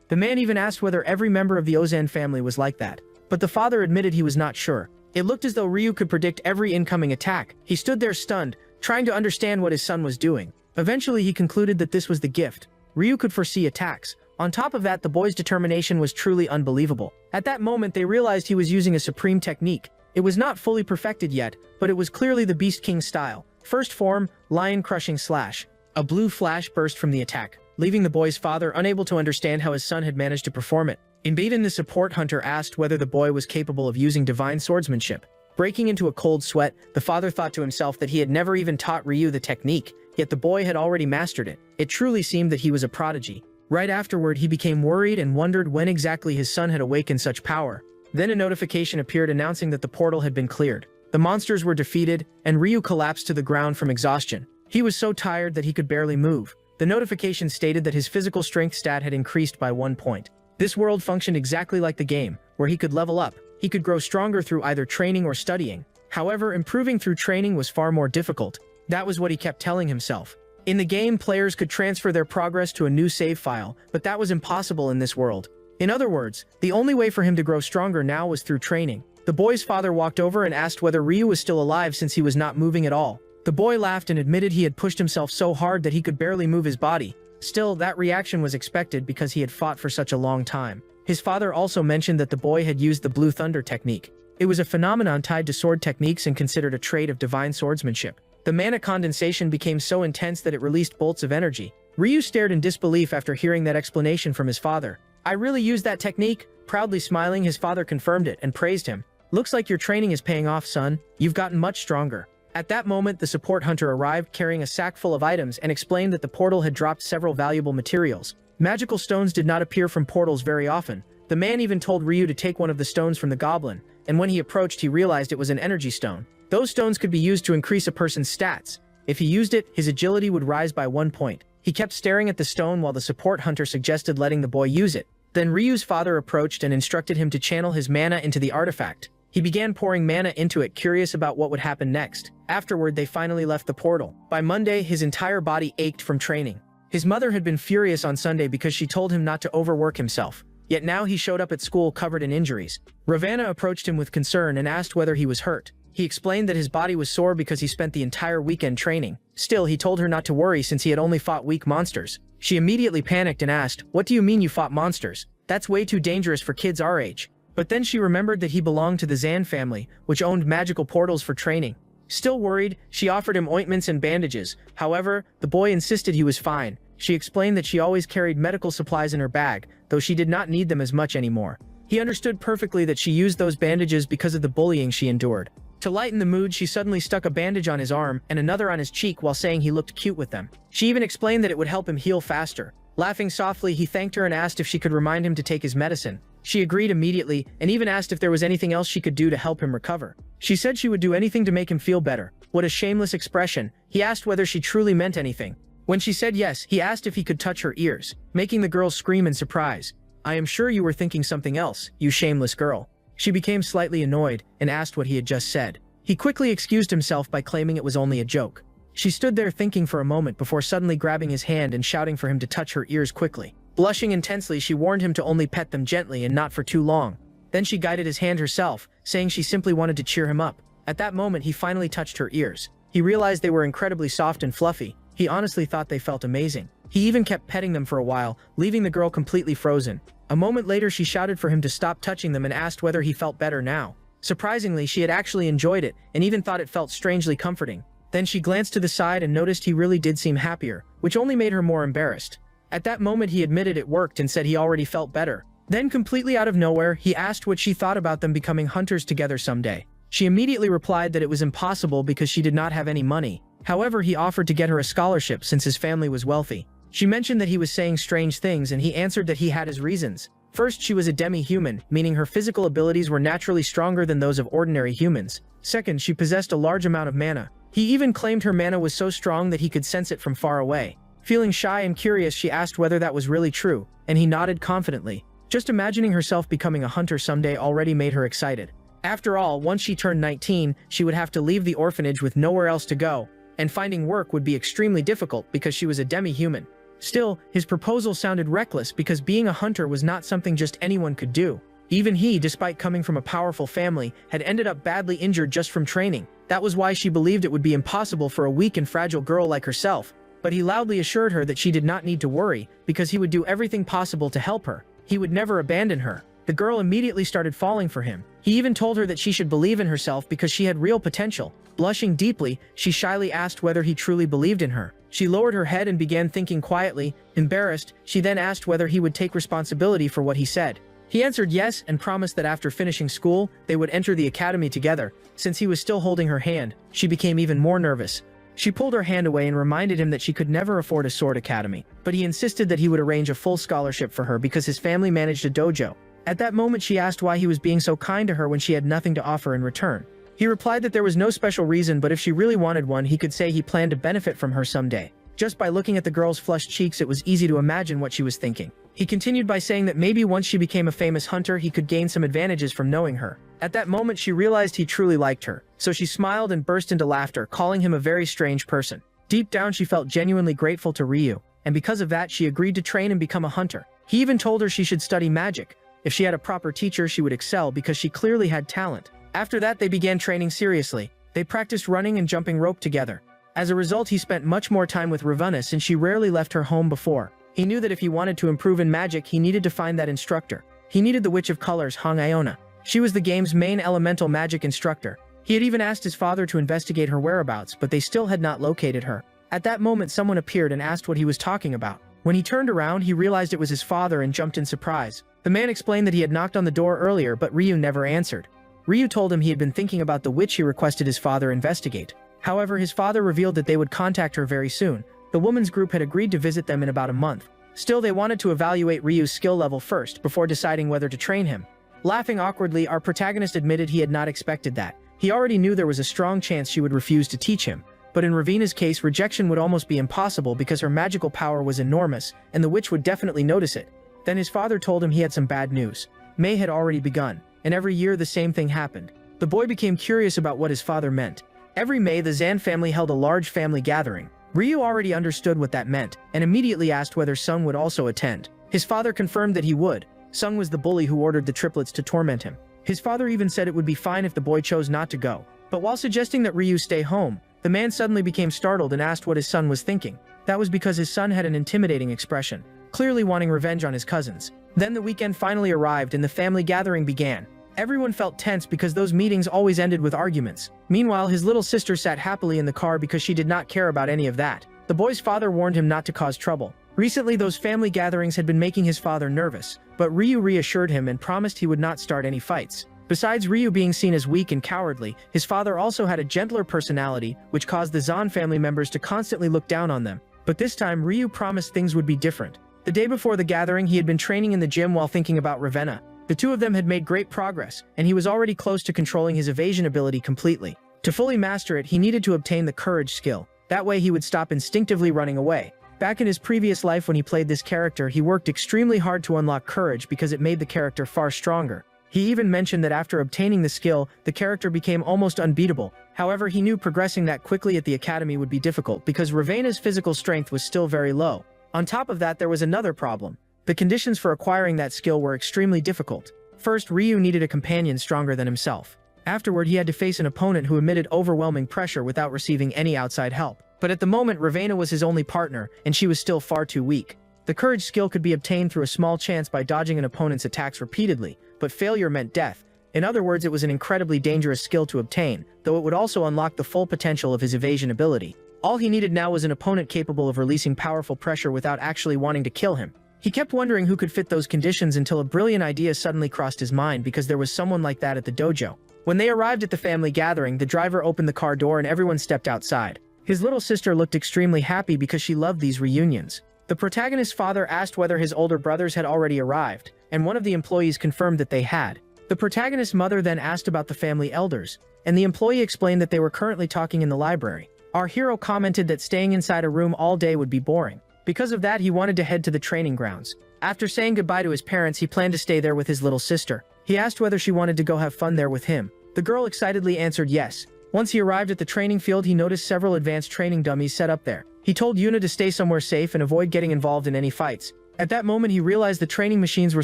The man even asked whether every member of the Ozan family was like that, but the father admitted he was not sure. It looked as though Ryu could predict every incoming attack. He stood there stunned, trying to understand what his son was doing. Eventually, he concluded that this was the gift. Ryu could foresee attacks. On top of that, the boy's determination was truly unbelievable. At that moment, they realized he was using a supreme technique. It was not fully perfected yet, but it was clearly the Beast King style. First form, Lion Crushing Slash. A blue flash burst from the attack, leaving the boy's father unable to understand how his son had managed to perform it. Even the support hunter asked whether the boy was capable of using divine swordsmanship. Breaking into a cold sweat, the father thought to himself that he had never even taught Ryu the technique, yet the boy had already mastered it. It truly seemed that he was a prodigy. Right afterward, he became worried and wondered when exactly his son had awakened such power. Then a notification appeared announcing that the portal had been cleared. The monsters were defeated, and Ryu collapsed to the ground from exhaustion. He was so tired that he could barely move. The notification stated that his physical strength stat had increased by 1 point. This world functioned exactly like the game, where he could level up. He could grow stronger through either training or studying. However, improving through training was far more difficult. That was what he kept telling himself. In the game, players could transfer their progress to a new save file, but that was impossible in this world. In other words, the only way for him to grow stronger now was through training. The boy's father walked over and asked whether Ryu was still alive since he was not moving at all. The boy laughed and admitted he had pushed himself so hard that he could barely move his body. Still, that reaction was expected because he had fought for such a long time. His father also mentioned that the boy had used the Blue Thunder technique. It was a phenomenon tied to sword techniques and considered a trait of divine swordsmanship. The mana condensation became so intense that it released bolts of energy. Ryu stared in disbelief after hearing that explanation from his father. "I really used that technique?" Proudly smiling, his father confirmed it and praised him. "Looks like your training is paying off, son. You've gotten much stronger." At that moment, the support hunter arrived carrying a sack full of items and explained that the portal had dropped several valuable materials. Magical stones did not appear from portals very often. The man even told Ryu to take one of the stones from the goblin, and when he approached, he realized it was an energy stone. Those stones could be used to increase a person's stats. If he used it, his agility would rise by 1 point. He kept staring at the stone while the support hunter suggested letting the boy use it. Then Ryu's father approached and instructed him to channel his mana into the artifact. He began pouring mana into it, curious about what would happen next. Afterward, they finally left the portal. By Monday, his entire body ached from training. His mother had been furious on Sunday because she told him not to overwork himself. Yet now he showed up at school covered in injuries. Ravanna approached him with concern and asked whether he was hurt. He explained that his body was sore because he spent the entire weekend training. Still, he told her not to worry since he had only fought weak monsters. She immediately panicked and asked, "What do you mean you fought monsters? That's way too dangerous for kids our age." But then she remembered that he belonged to the Zan family, which owned magical portals for training. Still worried, she offered him ointments and bandages. However, the boy insisted he was fine. She explained that she always carried medical supplies in her bag, though she did not need them as much anymore. He understood perfectly that she used those bandages because of the bullying she endured. To lighten the mood, she suddenly stuck a bandage on his arm and another on his cheek while saying he looked cute with them. She even explained that it would help him heal faster. Laughing softly, he thanked her and asked if she could remind him to take his medicine. She agreed immediately and even asked if there was anything else she could do to help him recover. She said she would do anything to make him feel better. What a shameless expression. He asked whether she truly meant anything. When she said yes, he asked if he could touch her ears, making the girl scream in surprise. "I am sure you were thinking something else, you shameless girl." She became slightly annoyed and asked what he had just said. He quickly excused himself by claiming it was only a joke. She stood there thinking for a moment before suddenly grabbing his hand and shouting for him to touch her ears quickly. Blushing intensely, she warned him to only pet them gently and not for too long. Then she guided his hand herself, saying she simply wanted to cheer him up. At that moment, he finally touched her ears. He realized they were incredibly soft and fluffy. He honestly thought they felt amazing. He even kept petting them for a while, leaving the girl completely frozen. A moment later, she shouted for him to stop touching them and asked whether he felt better now. Surprisingly, she had actually enjoyed it and even thought it felt strangely comforting. Then she glanced to the side and noticed he really did seem happier, which only made her more embarrassed. At that moment, he admitted it worked and said he already felt better. Then, completely out of nowhere, he asked what she thought about them becoming hunters together someday. She immediately replied that it was impossible because she did not have any money. However, he offered to get her a scholarship since his family was wealthy. She mentioned that he was saying strange things and he answered that he had his reasons. First, she was a demi-human, meaning her physical abilities were naturally stronger than those of ordinary humans. Second, she possessed a large amount of mana. He even claimed her mana was so strong that he could sense it from far away. Feeling shy and curious, she asked whether that was really true, and he nodded confidently. Just imagining herself becoming a hunter someday already made her excited. After all, once she turned 19, she would have to leave the orphanage with nowhere else to go, and finding work would be extremely difficult because she was a demi-human. Still, his proposal sounded reckless because being a hunter was not something just anyone could do. Even he, despite coming from a powerful family, had ended up badly injured just from training. That was why she believed it would be impossible for a weak and fragile girl like herself. But he loudly assured her that she did not need to worry, because he would do everything possible to help her. He would never abandon her. The girl immediately started falling for him. He even told her that she should believe in herself because she had real potential. Blushing deeply, she shyly asked whether he truly believed in her. She lowered her head and began thinking quietly. Embarrassed, she then asked whether he would take responsibility for what he said. He answered yes and promised that after finishing school, they would enter the academy together. Since he was still holding her hand, she became even more nervous. She pulled her hand away and reminded him that she could never afford a sword academy, but he insisted that he would arrange a full scholarship for her because his family managed a dojo. At that moment, she asked why he was being so kind to her when she had nothing to offer in return. He replied that there was no special reason, but if she really wanted one, he could say he planned to benefit from her someday. Just by looking at the girl's flushed cheeks, it was easy to imagine what she was thinking. He continued by saying that maybe once she became a famous hunter, he could gain some advantages from knowing her. At that moment, she realized he truly liked her, so she smiled and burst into laughter, calling him a very strange person. Deep down, she felt genuinely grateful to Ryu, and because of that, she agreed to train and become a hunter. He even told her she should study magic. If she had a proper teacher, she would excel because she clearly had talent. After that, they began training seriously. They practiced running and jumping rope together. As a result, he spent much more time with Ravana since she rarely left her home before. He knew that if he wanted to improve in magic, he needed to find that instructor. He needed the Witch of Colors, Hong Iona. She was the game's main elemental magic instructor. He had even asked his father to investigate her whereabouts, but they still had not located her. At that moment, someone appeared and asked what he was talking about. When he turned around, he realized it was his father and jumped in surprise. The man explained that he had knocked on the door earlier, but Ryu never answered. Ryu told him he had been thinking about the witch he requested his father investigate. However, his father revealed that they would contact her very soon. The woman's group had agreed to visit them in about a month. Still, they wanted to evaluate Ryu's skill level first before deciding whether to train him. Laughing awkwardly, our protagonist admitted he had not expected that. He already knew there was a strong chance she would refuse to teach him. But in Ravina's case, rejection would almost be impossible because her magical power was enormous, and the witch would definitely notice it. Then his father told him he had some bad news. May had already begun, and every year the same thing happened. The boy became curious about what his father meant. Every May, the Zan family held a large family gathering. Ryu already understood what that meant, and immediately asked whether Sung would also attend. His father confirmed that he would. Sung was the bully who ordered the triplets to torment him. His father even said it would be fine if the boy chose not to go. But while suggesting that Ryu stay home, the man suddenly became startled and asked what his son was thinking. That was because his son had an intimidating expression, clearly wanting revenge on his cousins. Then the weekend finally arrived and the family gathering began. Everyone felt tense because those meetings always ended with arguments. Meanwhile, his little sister sat happily in the car because she did not care about any of that. The boy's father warned him not to cause trouble. Recently, those family gatherings had been making his father nervous, but Ryu reassured him and promised he would not start any fights. Besides Ryu being seen as weak and cowardly, his father also had a gentler personality, which caused the Zan family members to constantly look down on them. But this time, Ryu promised things would be different. The day before the gathering, he had been training in the gym while thinking about Ravenna. The two of them had made great progress, and he was already close to controlling his evasion ability completely. To fully master it, he needed to obtain the courage skill. That way he would stop instinctively running away. Back in his previous life when he played this character, he worked extremely hard to unlock courage because it made the character far stronger. He even mentioned that after obtaining the skill, the character became almost unbeatable. However, he knew progressing that quickly at the academy would be difficult because Ravena's physical strength was still very low. On top of that, there was another problem. The conditions for acquiring that skill were extremely difficult. First, Ryu needed a companion stronger than himself. Afterward, he had to face an opponent who emitted overwhelming pressure without receiving any outside help. But at the moment, Ravena was his only partner, and she was still far too weak. The courage skill could be obtained through a small chance by dodging an opponent's attacks repeatedly, but failure meant death. In other words, it was an incredibly dangerous skill to obtain, though it would also unlock the full potential of his evasion ability. All he needed now was an opponent capable of releasing powerful pressure without actually wanting to kill him. He kept wondering who could fit those conditions until a brilliant idea suddenly crossed his mind because there was someone like that at the dojo. When they arrived at the family gathering, the driver opened the car door and everyone stepped outside. His little sister looked extremely happy because she loved these reunions. The protagonist's father asked whether his older brothers had already arrived, and one of the employees confirmed that they had. The protagonist's mother then asked about the family elders, and the employee explained that they were currently talking in the library. Our hero commented that staying inside a room all day would be boring. Because of that, he wanted to head to the training grounds. After saying goodbye to his parents, he planned to stay there with his little sister. He asked whether she wanted to go have fun there with him. The girl excitedly answered yes. Once he arrived at the training field, he noticed several advanced training dummies set up there. He told Yuna to stay somewhere safe and avoid getting involved in any fights. At that moment, he realized the training machines were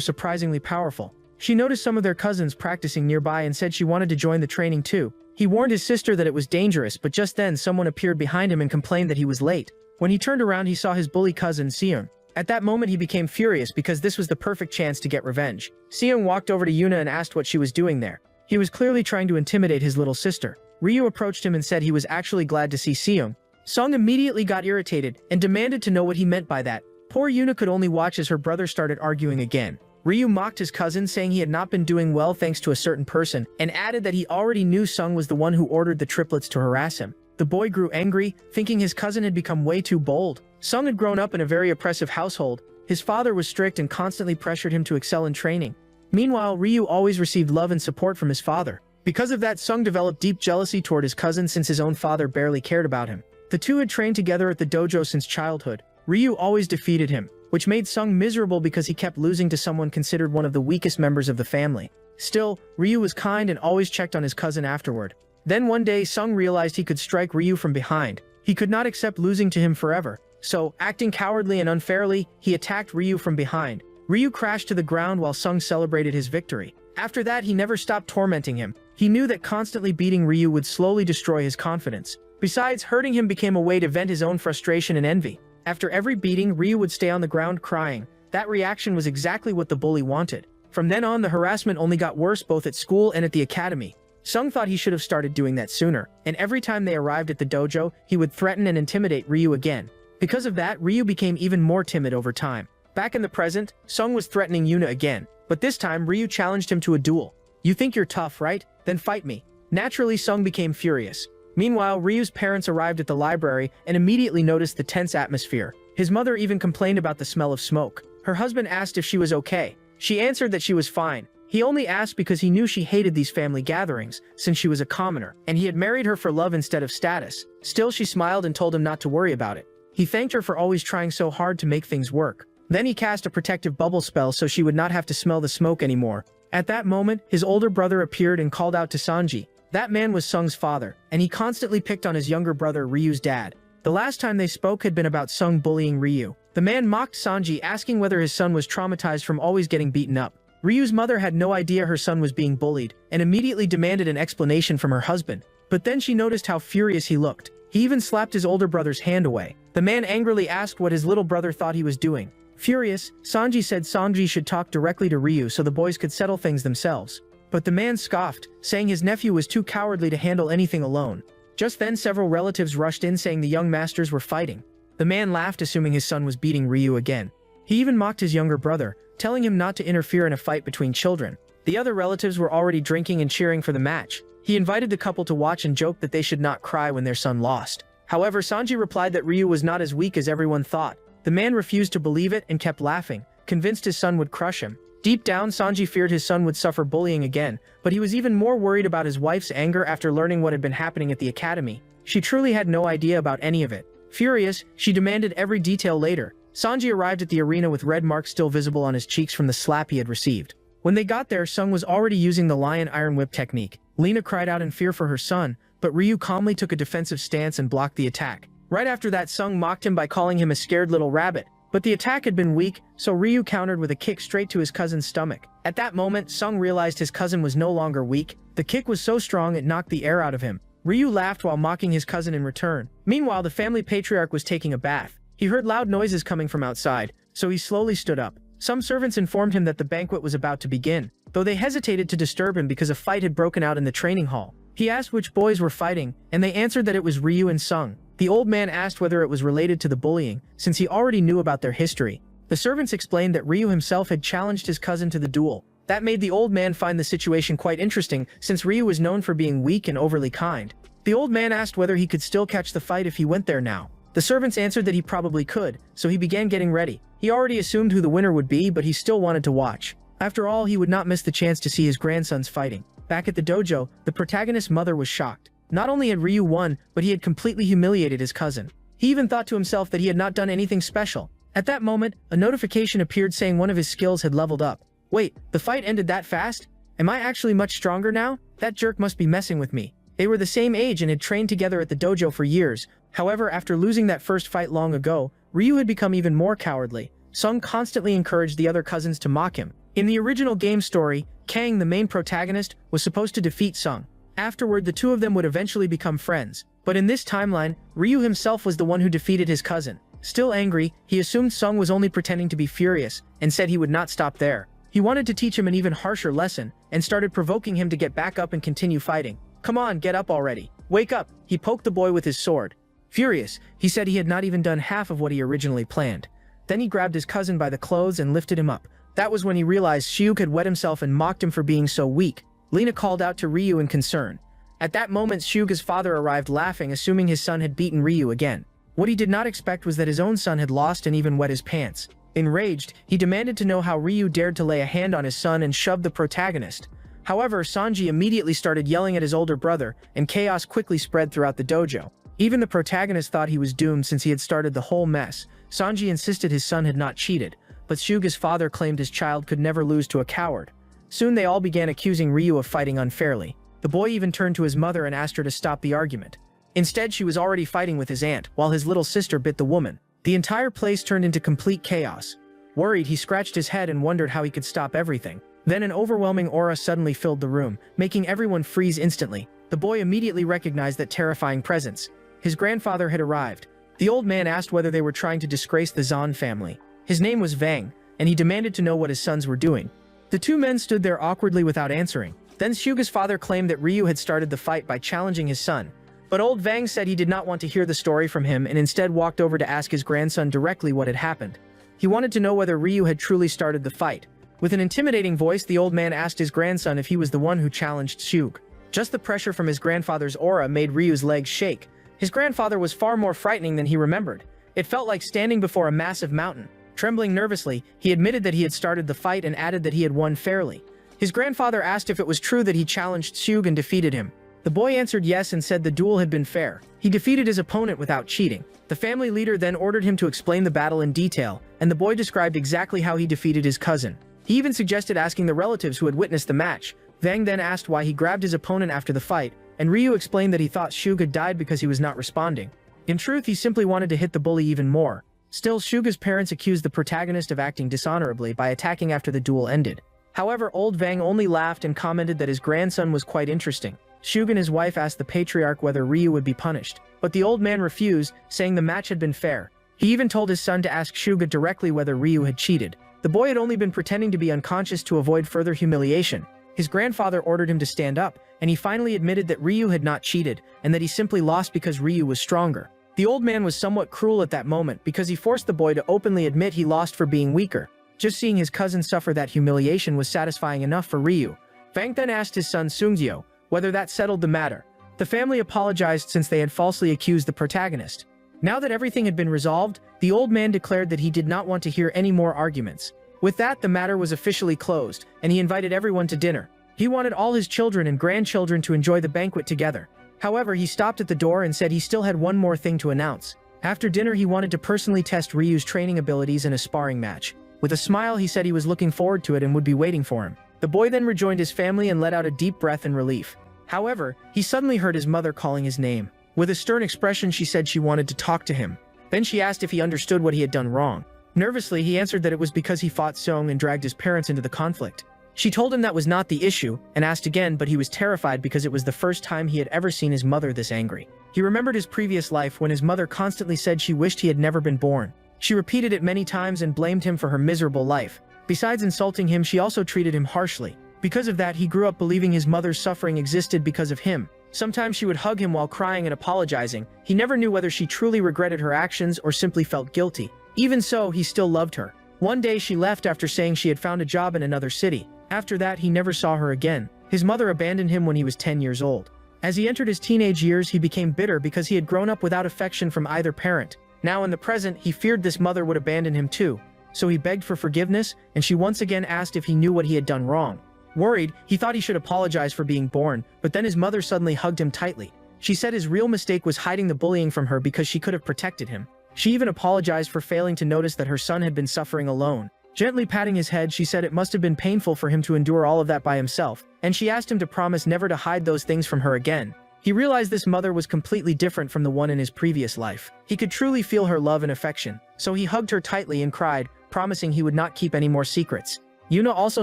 surprisingly powerful. She noticed some of their cousins practicing nearby and said she wanted to join the training too. He warned his sister that it was dangerous, but just then someone appeared behind him and complained that he was late. When he turned around, he saw his bully cousin Seung. At that moment, he became furious because this was the perfect chance to get revenge. Seung walked over to Yuna and asked what she was doing there. He was clearly trying to intimidate his little sister. Ryu approached him and said he was actually glad to see Seung. Sung immediately got irritated and demanded to know what he meant by that. Poor Yuna could only watch as her brother started arguing again. Ryu mocked his cousin, saying he had not been doing well thanks to a certain person, and added that he already knew Sung was the one who ordered the triplets to harass him. The boy grew angry, thinking his cousin had become way too bold. Sung had grown up in a very oppressive household. His father was strict and constantly pressured him to excel in training. Meanwhile, Ryu always received love and support from his father. Because of that, Sung developed deep jealousy toward his cousin since his own father barely cared about him. The two had trained together at the dojo since childhood. Ryu always defeated him, which made Sung miserable because he kept losing to someone considered one of the weakest members of the family. Still, Ryu was kind and always checked on his cousin afterward. Then one day, Sung realized he could strike Ryu from behind. He could not accept losing to him forever. So, acting cowardly and unfairly, he attacked Ryu from behind. Ryu crashed to the ground while Sung celebrated his victory. After that, he never stopped tormenting him. He knew that constantly beating Ryu would slowly destroy his confidence. Besides, hurting him became a way to vent his own frustration and envy. After every beating, Ryu would stay on the ground crying. That reaction was exactly what the bully wanted. From then on, the harassment only got worse both at school and at the academy. Sung thought he should have started doing that sooner, and every time they arrived at the dojo, he would threaten and intimidate Ryu again. Because of that, Ryu became even more timid over time. Back in the present, Sung was threatening Yuna again, but this time Ryu challenged him to a duel. "You think you're tough, right? Then fight me." Naturally, Sung became furious. Meanwhile, Ryu's parents arrived at the library and immediately noticed the tense atmosphere. His mother even complained about the smell of smoke. Her husband asked if she was okay. She answered that she was fine. He only asked because he knew she hated these family gatherings, since she was a commoner, and he had married her for love instead of status. Still, she smiled and told him not to worry about it. He thanked her for always trying so hard to make things work. Then he cast a protective bubble spell so she would not have to smell the smoke anymore. At that moment, his older brother appeared and called out to Sanji. That man was Sung's father, and he constantly picked on his younger brother Ryu's dad. The last time they spoke had been about Sung bullying Ryu. The man mocked Sanji, asking whether his son was traumatized from always getting beaten up. Ryu's mother had no idea her son was being bullied, and immediately demanded an explanation from her husband. But then she noticed how furious he looked. He even slapped his older brother's hand away. The man angrily asked what his little brother thought he was doing. Furious, Sanji said Sanji should talk directly to Ryu so the boys could settle things themselves. But the man scoffed, saying his nephew was too cowardly to handle anything alone. Just then several relatives rushed in saying the young masters were fighting. The man laughed, assuming his son was beating Ryu again. He even mocked his younger brother, telling him not to interfere in a fight between children. The other relatives were already drinking and cheering for the match. He invited the couple to watch and joked that they should not cry when their son lost. However, Sanji replied that Ryu was not as weak as everyone thought. The man refused to believe it and kept laughing, convinced his son would crush him. Deep down, Sanji feared his son would suffer bullying again, but he was even more worried about his wife's anger after learning what had been happening at the academy. She truly had no idea about any of it. Furious, she demanded every detail later. Sanji arrived at the arena with red marks still visible on his cheeks from the slap he had received. When they got there, Sung was already using the lion iron whip technique. Lena cried out in fear for her son, but Ryu calmly took a defensive stance and blocked the attack. Right after that, Sung mocked him by calling him a scared little rabbit. But the attack had been weak, so Ryu countered with a kick straight to his cousin's stomach. At that moment, Sung realized his cousin was no longer weak. The kick was so strong it knocked the air out of him. Ryu laughed while mocking his cousin in return. Meanwhile, the family patriarch was taking a bath. He heard loud noises coming from outside, so he slowly stood up. Some servants informed him that the banquet was about to begin, though they hesitated to disturb him because a fight had broken out in the training hall. He asked which boys were fighting, and they answered that it was Ryu and Sung. The old man asked whether it was related to the bullying, since he already knew about their history. The servants explained that Ryu himself had challenged his cousin to the duel. That made the old man find the situation quite interesting, since Ryu was known for being weak and overly kind. The old man asked whether he could still catch the fight if he went there now. The servants answered that he probably could, so he began getting ready. He already assumed who the winner would be, but he still wanted to watch. After all, he would not miss the chance to see his grandsons fighting. Back at the dojo, the protagonist's mother was shocked. Not only had Ryu won, but he had completely humiliated his cousin. He even thought to himself that he had not done anything special. At that moment, a notification appeared saying one of his skills had leveled up. Wait, the fight ended that fast? Am I actually much stronger now? That jerk must be messing with me. They were the same age and had trained together at the dojo for years. However, after losing that first fight long ago, Ryu had become even more cowardly. Sung constantly encouraged the other cousins to mock him. In the original game story, Kang, the main protagonist, was supposed to defeat Sung. Afterward, the two of them would eventually become friends. But in this timeline, Ryu himself was the one who defeated his cousin. Still angry, he assumed Sung was only pretending to be furious, and said he would not stop there. He wanted to teach him an even harsher lesson, and started provoking him to get back up and continue fighting. Come on, get up already. Wake up. He poked the boy with his sword. Furious, he said he had not even done half of what he originally planned. Then he grabbed his cousin by the clothes and lifted him up. That was when he realized Shiyuk had wet himself and mocked him for being so weak. Lena called out to Ryu in concern. At that moment, Shiyuka's father arrived laughing, assuming his son had beaten Ryu again. What he did not expect was that his own son had lost and even wet his pants. Enraged, he demanded to know how Ryu dared to lay a hand on his son and shoved the protagonist. However, Sanji immediately started yelling at his older brother, and chaos quickly spread throughout the dojo. Even the protagonist thought he was doomed since he had started the whole mess. Sanji insisted his son had not cheated, but Shiyuka's father claimed his child could never lose to a coward. Soon they all began accusing Ryu of fighting unfairly. The boy even turned to his mother and asked her to stop the argument. Instead, she was already fighting with his aunt, while his little sister bit the woman. The entire place turned into complete chaos. Worried, he scratched his head and wondered how he could stop everything. Then an overwhelming aura suddenly filled the room, making everyone freeze instantly. The boy immediately recognized that terrifying presence. His grandfather had arrived. The old man asked whether they were trying to disgrace the Zan family. His name was Vang, and he demanded to know what his sons were doing. The two men stood there awkwardly without answering. Then Hyuga's father claimed that Ryu had started the fight by challenging his son. But old Vang said he did not want to hear the story from him and instead walked over to ask his grandson directly what had happened. He wanted to know whether Ryu had truly started the fight. With an intimidating voice, the old man asked his grandson if he was the one who challenged Hyuga. Just the pressure from his grandfather's aura made Ryu's legs shake. His grandfather was far more frightening than he remembered. It felt like standing before a massive mountain. Trembling nervously, he admitted that he had started the fight and added that he had won fairly. His grandfather asked if it was true that he challenged Hyuga and defeated him. The boy answered yes and said the duel had been fair. He defeated his opponent without cheating. The family leader then ordered him to explain the battle in detail, and the boy described exactly how he defeated his cousin. He even suggested asking the relatives who had witnessed the match. Vang then asked why he grabbed his opponent after the fight, and Ryu explained that he thought Hyuga died because he was not responding. In truth, he simply wanted to hit the bully even more. Still, Hyuga's parents accused the protagonist of acting dishonorably by attacking after the duel ended. However, old Vang only laughed and commented that his grandson was quite interesting. Hyuga and his wife asked the patriarch whether Ryu would be punished, but the old man refused, saying the match had been fair. He even told his son to ask Hyuga directly whether Ryu had cheated. The boy had only been pretending to be unconscious to avoid further humiliation. His grandfather ordered him to stand up, and he finally admitted that Ryu had not cheated, and that he simply lost because Ryu was stronger. The old man was somewhat cruel at that moment because he forced the boy to openly admit he lost for being weaker. Just seeing his cousin suffer that humiliation was satisfying enough for Ryu. Vang then asked his son Sungzio whether that settled the matter. The family apologized since they had falsely accused the protagonist. Now that everything had been resolved, the old man declared that he did not want to hear any more arguments. With that, the matter was officially closed, and he invited everyone to dinner. He wanted all his children and grandchildren to enjoy the banquet together. However, he stopped at the door and said he still had one more thing to announce. After dinner, he wanted to personally test Ryu's training abilities in a sparring match. With a smile, he said he was looking forward to it and would be waiting for him. The boy then rejoined his family and let out a deep breath in relief. However, he suddenly heard his mother calling his name. With a stern expression, she said she wanted to talk to him. Then she asked if he understood what he had done wrong. Nervously, he answered that it was because he fought Song and dragged his parents into the conflict. She told him that was not the issue, and asked again, but he was terrified because it was the first time he had ever seen his mother this angry. He remembered his previous life when his mother constantly said she wished he had never been born. She repeated it many times and blamed him for her miserable life. Besides insulting him, she also treated him harshly. Because of that, he grew up believing his mother's suffering existed because of him. Sometimes she would hug him while crying and apologizing. He never knew whether she truly regretted her actions or simply felt guilty. Even so, he still loved her. One day she left after saying she had found a job in another city. After that, he never saw her again. His mother abandoned him when he was 10 years old. As he entered his teenage years, he became bitter because he had grown up without affection from either parent. Now in the present, he feared this mother would abandon him too. So he begged for forgiveness, and she once again asked if he knew what he had done wrong. Worried, he thought he should apologize for being born, but then his mother suddenly hugged him tightly. She said his real mistake was hiding the bullying from her because she could have protected him. She even apologized for failing to notice that her son had been suffering alone. Gently patting his head, she said it must have been painful for him to endure all of that by himself, and she asked him to promise never to hide those things from her again. He realized this mother was completely different from the one in his previous life. He could truly feel her love and affection, so he hugged her tightly and cried, promising he would not keep any more secrets. Yuna also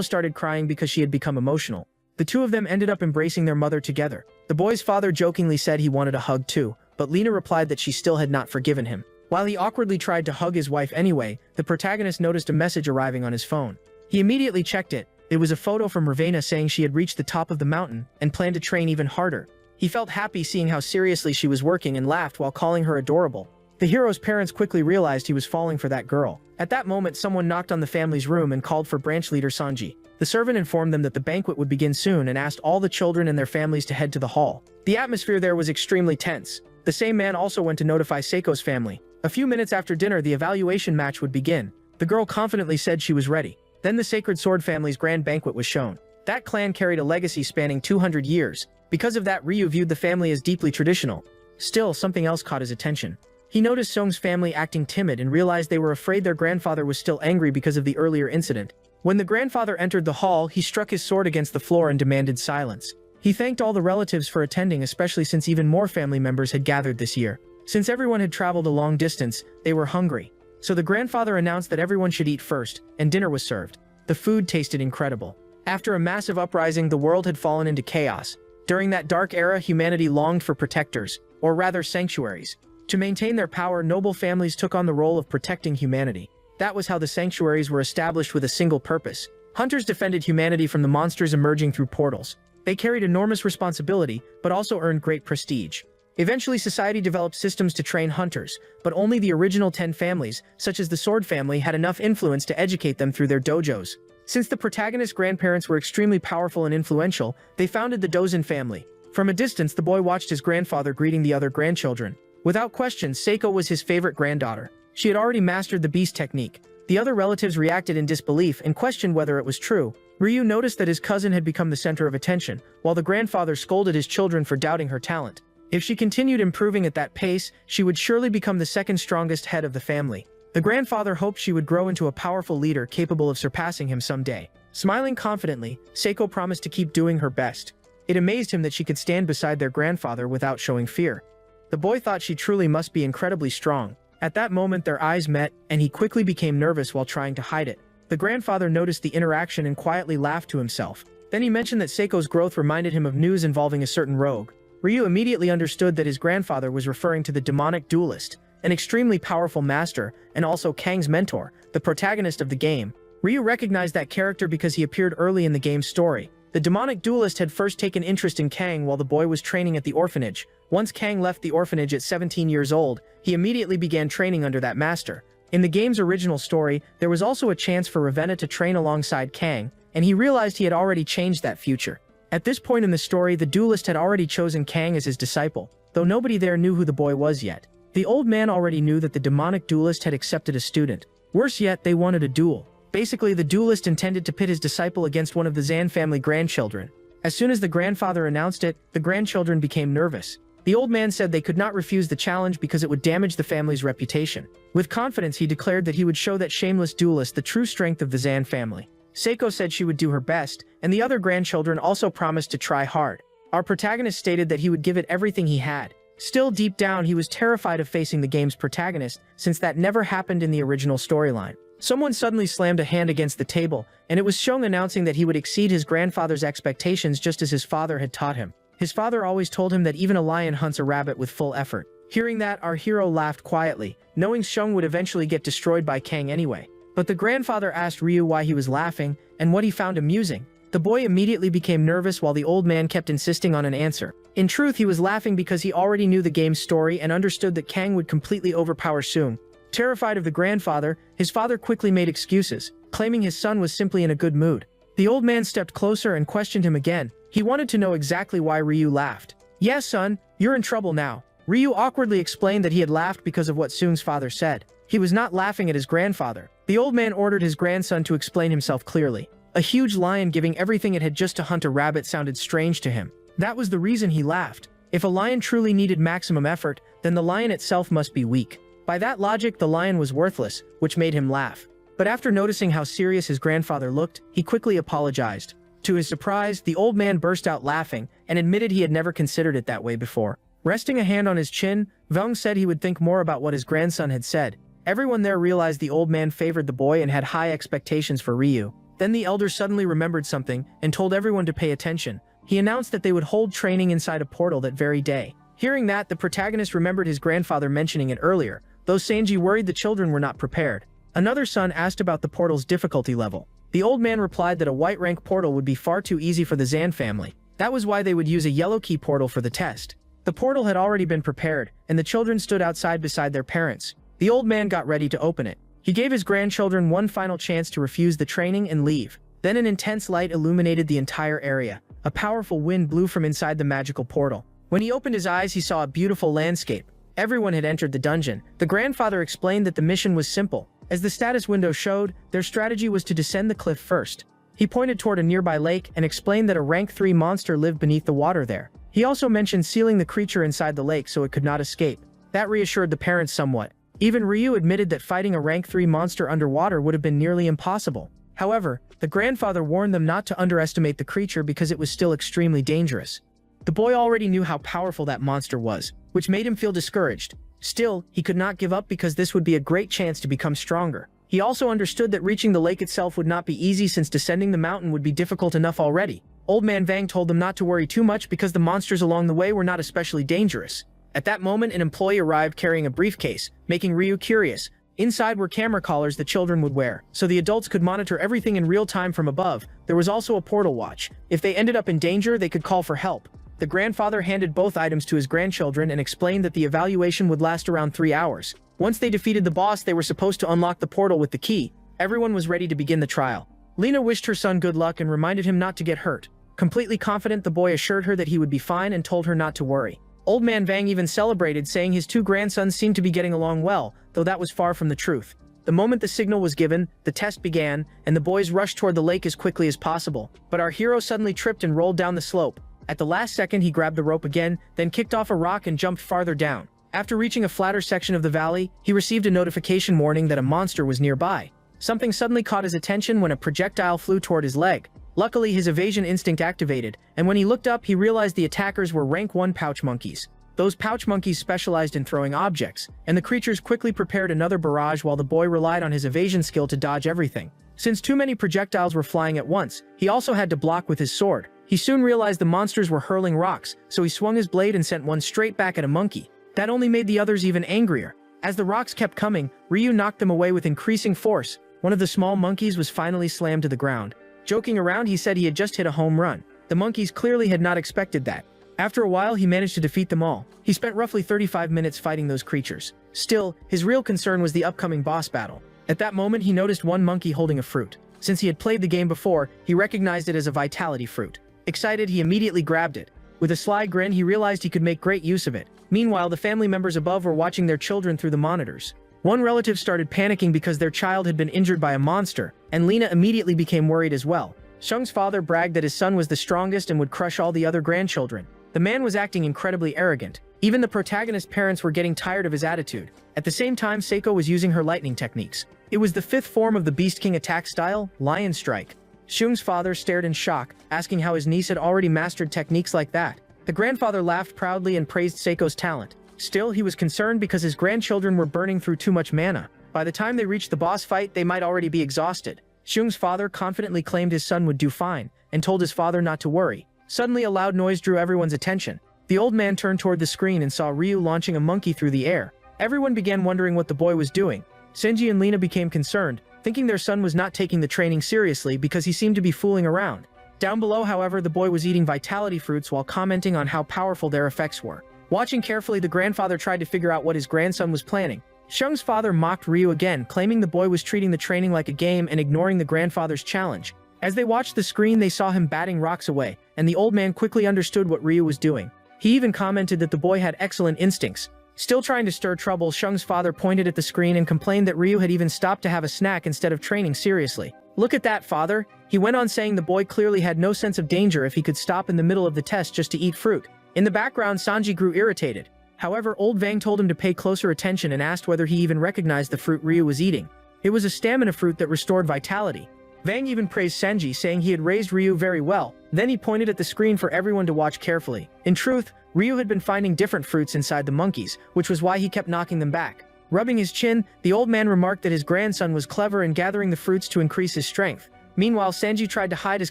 started crying because she had become emotional. The two of them ended up embracing their mother together. The boy's father jokingly said he wanted a hug too, but Lena replied that she still had not forgiven him. While he awkwardly tried to hug his wife anyway, the protagonist noticed a message arriving on his phone. He immediately checked it. It was a photo from Ravena saying she had reached the top of the mountain and planned to train even harder. He felt happy seeing how seriously she was working and laughed while calling her adorable. The hero's parents quickly realized he was falling for that girl. At that moment, someone knocked on the family's room and called for branch leader Sanji. The servant informed them that the banquet would begin soon and asked all the children and their families to head to the hall. The atmosphere there was extremely tense. The same man also went to notify Seiko's family. A few minutes after dinner, the evaluation match would begin. The girl confidently said she was ready. Then the Sacred Sword family's grand banquet was shown. That clan carried a legacy spanning 200 years. Because of that, Ryu viewed the family as deeply traditional. Still, something else caught his attention. He noticed Song's family acting timid and realized they were afraid their grandfather was still angry because of the earlier incident. When the grandfather entered the hall, he struck his sword against the floor and demanded silence. He thanked all the relatives for attending, especially since even more family members had gathered this year. Since everyone had traveled a long distance, they were hungry. So the grandfather announced that everyone should eat first, and dinner was served. The food tasted incredible. After a massive uprising, the world had fallen into chaos. During that dark era, humanity longed for protectors, or rather sanctuaries. To maintain their power, noble families took on the role of protecting humanity. That was how the sanctuaries were established, with a single purpose. Hunters defended humanity from the monsters emerging through portals. They carried enormous responsibility, but also earned great prestige. Eventually, society developed systems to train hunters, but only the original 10 families, such as the Sword family, had enough influence to educate them through their dojos. Since the protagonist's grandparents were extremely powerful and influential, they founded the Dozin family. From a distance, the boy watched his grandfather greeting the other grandchildren. Without question, Seiko was his favorite granddaughter. She had already mastered the beast technique. The other relatives reacted in disbelief and questioned whether it was true. Ryu noticed that his cousin had become the center of attention, while the grandfather scolded his children for doubting her talent. If she continued improving at that pace, she would surely become the second strongest head of the family. The grandfather hoped she would grow into a powerful leader capable of surpassing him someday. Smiling confidently, Seiko promised to keep doing her best. It amazed him that she could stand beside their grandfather without showing fear. The boy thought she truly must be incredibly strong. At that moment, their eyes met, and he quickly became nervous while trying to hide it. The grandfather noticed the interaction and quietly laughed to himself. Then he mentioned that Seiko's growth reminded him of news involving a certain rogue. Ryu immediately understood that his grandfather was referring to the demonic duelist, an extremely powerful master, and also Kang's mentor, the protagonist of the game. Ryu recognized that character because he appeared early in the game's story. The demonic duelist had first taken interest in Kang while the boy was training at the orphanage. Once Kang left the orphanage at 17 years old, he immediately began training under that master. In the game's original story, there was also a chance for Ravenna to train alongside Kang, and he realized he had already changed that future. At this point in the story, the duelist had already chosen Kang as his disciple, though nobody there knew who the boy was yet. The old man already knew that the demonic duelist had accepted a student. Worse yet, they wanted a duel. Basically, the duelist intended to pit his disciple against one of the Zan family grandchildren. As soon as the grandfather announced it, the grandchildren became nervous. The old man said they could not refuse the challenge because it would damage the family's reputation. With confidence, he declared that he would show that shameless duelist the true strength of the Zan family. Seiko said she would do her best, and the other grandchildren also promised to try hard. Our protagonist stated that he would give it everything he had. Still, deep down, he was terrified of facing the game's protagonist, since that never happened in the original storyline. Someone suddenly slammed a hand against the table, and it was Shung announcing that he would exceed his grandfather's expectations just as his father had taught him. His father always told him that even a lion hunts a rabbit with full effort. Hearing that, our hero laughed quietly, knowing Shung would eventually get destroyed by Kang anyway. But the grandfather asked Ryu why he was laughing, and what he found amusing. The boy immediately became nervous while the old man kept insisting on an answer. In truth, he was laughing because he already knew the game's story and understood that Kang would completely overpower Shung. Terrified of the grandfather, his father quickly made excuses, claiming his son was simply in a good mood. The old man stepped closer and questioned him again. He wanted to know exactly why Ryu laughed. "Yes, son, you're in trouble now." Ryu awkwardly explained that he had laughed because of what Sung's father said. He was not laughing at his grandfather. The old man ordered his grandson to explain himself clearly. A huge lion giving everything it had just to hunt a rabbit sounded strange to him. That was the reason he laughed. If a lion truly needed maximum effort, then the lion itself must be weak. By that logic, the lion was worthless, which made him laugh. But after noticing how serious his grandfather looked, he quickly apologized. To his surprise, the old man burst out laughing and admitted he had never considered it that way before. Resting a hand on his chin, Vung said he would think more about what his grandson had said. Everyone there realized the old man favored the boy and had high expectations for Ryu. Then the elder suddenly remembered something and told everyone to pay attention. He announced that they would hold training inside a portal that very day. Hearing that, the protagonist remembered his grandfather mentioning it earlier, though Sanji worried the children were not prepared. Another son asked about the portal's difficulty level. The old man replied that a white rank portal would be far too easy for the Zan family. That was why they would use a yellow key portal for the test. The portal had already been prepared, and the children stood outside beside their parents. The old man got ready to open it. He gave his grandchildren one final chance to refuse the training and leave. Then an intense light illuminated the entire area. A powerful wind blew from inside the magical portal. When he opened his eyes, he saw a beautiful landscape. Everyone had entered the dungeon. The grandfather explained that the mission was simple. As the status window showed, their strategy was to descend the cliff first. He pointed toward a nearby lake and explained that a rank 3 monster lived beneath the water there. He also mentioned sealing the creature inside the lake so it could not escape. That reassured the parents somewhat. Even Ryu admitted that fighting a rank 3 monster underwater would have been nearly impossible. However, the grandfather warned them not to underestimate the creature because it was still extremely dangerous. The boy already knew how powerful that monster was, which made him feel discouraged. Still, he could not give up because this would be a great chance to become stronger. He also understood that reaching the lake itself would not be easy since descending the mountain would be difficult enough already. Old Man Vang told them not to worry too much because the monsters along the way were not especially dangerous. At that moment, an employee arrived carrying a briefcase, making Ryu curious. Inside were camera collars the children would wear, so the adults could monitor everything in real time from above. There was also a portal watch. If they ended up in danger, they could call for help. The grandfather handed both items to his grandchildren and explained that the evaluation would last around 3 hours. Once they defeated the boss, they were supposed to unlock the portal with the key. Everyone was ready to begin the trial. Lena wished her son good luck and reminded him not to get hurt. Completely confident, the boy assured her that he would be fine and told her not to worry. Old Man Vang even celebrated, saying his 2 grandsons seemed to be getting along well, though that was far from the truth. The moment the signal was given, the test began, and the boys rushed toward the lake as quickly as possible. But our hero suddenly tripped and rolled down the slope. At the last second, he grabbed the rope again, then kicked off a rock and jumped farther down. After reaching a flatter section of the valley, he received a notification warning that a monster was nearby. Something suddenly caught his attention when a projectile flew toward his leg. Luckily, his evasion instinct activated, and when he looked up, he realized the attackers were rank 1 pouch monkeys. Those pouch monkeys specialized in throwing objects, and the creatures quickly prepared another barrage while the boy relied on his evasion skill to dodge everything. Since too many projectiles were flying at once, he also had to block with his sword. He soon realized the monsters were hurling rocks, so he swung his blade and sent one straight back at a monkey. That only made the others even angrier. As the rocks kept coming, Ryu knocked them away with increasing force. One of the small monkeys was finally slammed to the ground. Joking around, he said he had just hit a home run. The monkeys clearly had not expected that. After a while, he managed to defeat them all. He spent roughly 35 minutes fighting those creatures. Still, his real concern was the upcoming boss battle. At that moment, he noticed one monkey holding a fruit. Since he had played the game before, he recognized it as a vitality fruit. Excited, he immediately grabbed it. With a sly grin, he realized he could make great use of it. Meanwhile, the family members above were watching their children through the monitors. One relative started panicking because their child had been injured by a monster, and Lena immediately became worried as well. Shung's father bragged that his son was the strongest and would crush all the other grandchildren. The man was acting incredibly arrogant. Even the protagonist's parents were getting tired of his attitude. At the same time, Seiko was using her lightning techniques. It was the 5th form of the Beast King attack style, Lion Strike. Shung's father stared in shock, asking how his niece had already mastered techniques like that. The grandfather laughed proudly and praised Seiko's talent. Still, he was concerned because his grandchildren were burning through too much mana. By the time they reached the boss fight, they might already be exhausted. Shung's father confidently claimed his son would do fine, and told his father not to worry. Suddenly, a loud noise drew everyone's attention. The old man turned toward the screen and saw Ryu launching a monkey through the air. Everyone began wondering what the boy was doing. Senji and Lena became concerned, thinking their son was not taking the training seriously because he seemed to be fooling around. Down below, however, the boy was eating vitality fruits while commenting on how powerful their effects were. Watching carefully, the grandfather tried to figure out what his grandson was planning. Shung's father mocked Ryu again, claiming the boy was treating the training like a game and ignoring the grandfather's challenge. As they watched the screen, they saw him batting rocks away, and the old man quickly understood what Ryu was doing. He even commented that the boy had excellent instincts. Still trying to stir trouble, Shung's father pointed at the screen and complained that Ryu had even stopped to have a snack instead of training seriously. "Look at that, father," he went on, saying the boy clearly had no sense of danger if he could stop in the middle of the test just to eat fruit. In the background, Sanji grew irritated. However, old Vang told him to pay closer attention and asked whether he even recognized the fruit Ryu was eating. It was a stamina fruit that restored vitality. Vang even praised Senji, saying he had raised Ryu very well. Then he pointed at the screen for everyone to watch carefully. In truth, Ryu had been finding different fruits inside the monkeys, which was why he kept knocking them back. Rubbing his chin, the old man remarked that his grandson was clever in gathering the fruits to increase his strength. Meanwhile, Senji tried to hide his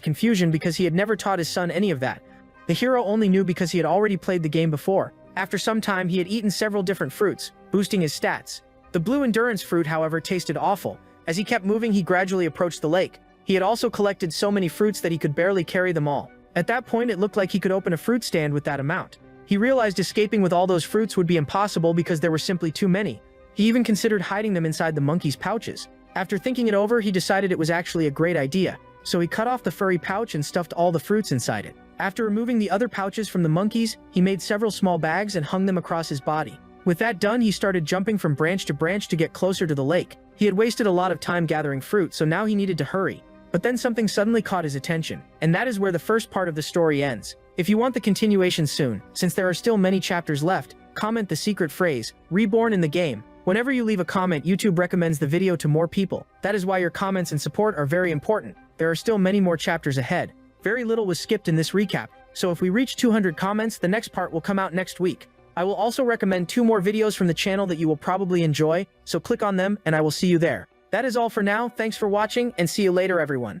confusion because he had never taught his son any of that. The hero only knew because he had already played the game before. After some time, he had eaten several different fruits, boosting his stats. The blue endurance fruit, however, tasted awful. As he kept moving, he gradually approached the lake. He had also collected so many fruits that he could barely carry them all. At that point, it looked like he could open a fruit stand with that amount. He realized escaping with all those fruits would be impossible because there were simply too many. He even considered hiding them inside the monkey's pouches. After thinking it over, he decided it was actually a great idea. So he cut off the furry pouch and stuffed all the fruits inside it. After removing the other pouches from the monkeys, he made several small bags and hung them across his body. With that done, he started jumping from branch to branch to get closer to the lake. He had wasted a lot of time gathering fruit, so now he needed to hurry. But then something suddenly caught his attention, and that is where the first part of the story ends. If you want the continuation soon, since there are still many chapters left, comment the secret phrase, "Reborn in the game." Whenever you leave a comment, YouTube recommends the video to more people. That is why your comments and support are very important. There are still many more chapters ahead. Very little was skipped in this recap, so if we reach 200 comments, the next part will come out next week. I will also recommend 2 more videos from the channel that you will probably enjoy, so click on them and I will see you there. That is all for now. Thanks for watching and see you later, everyone.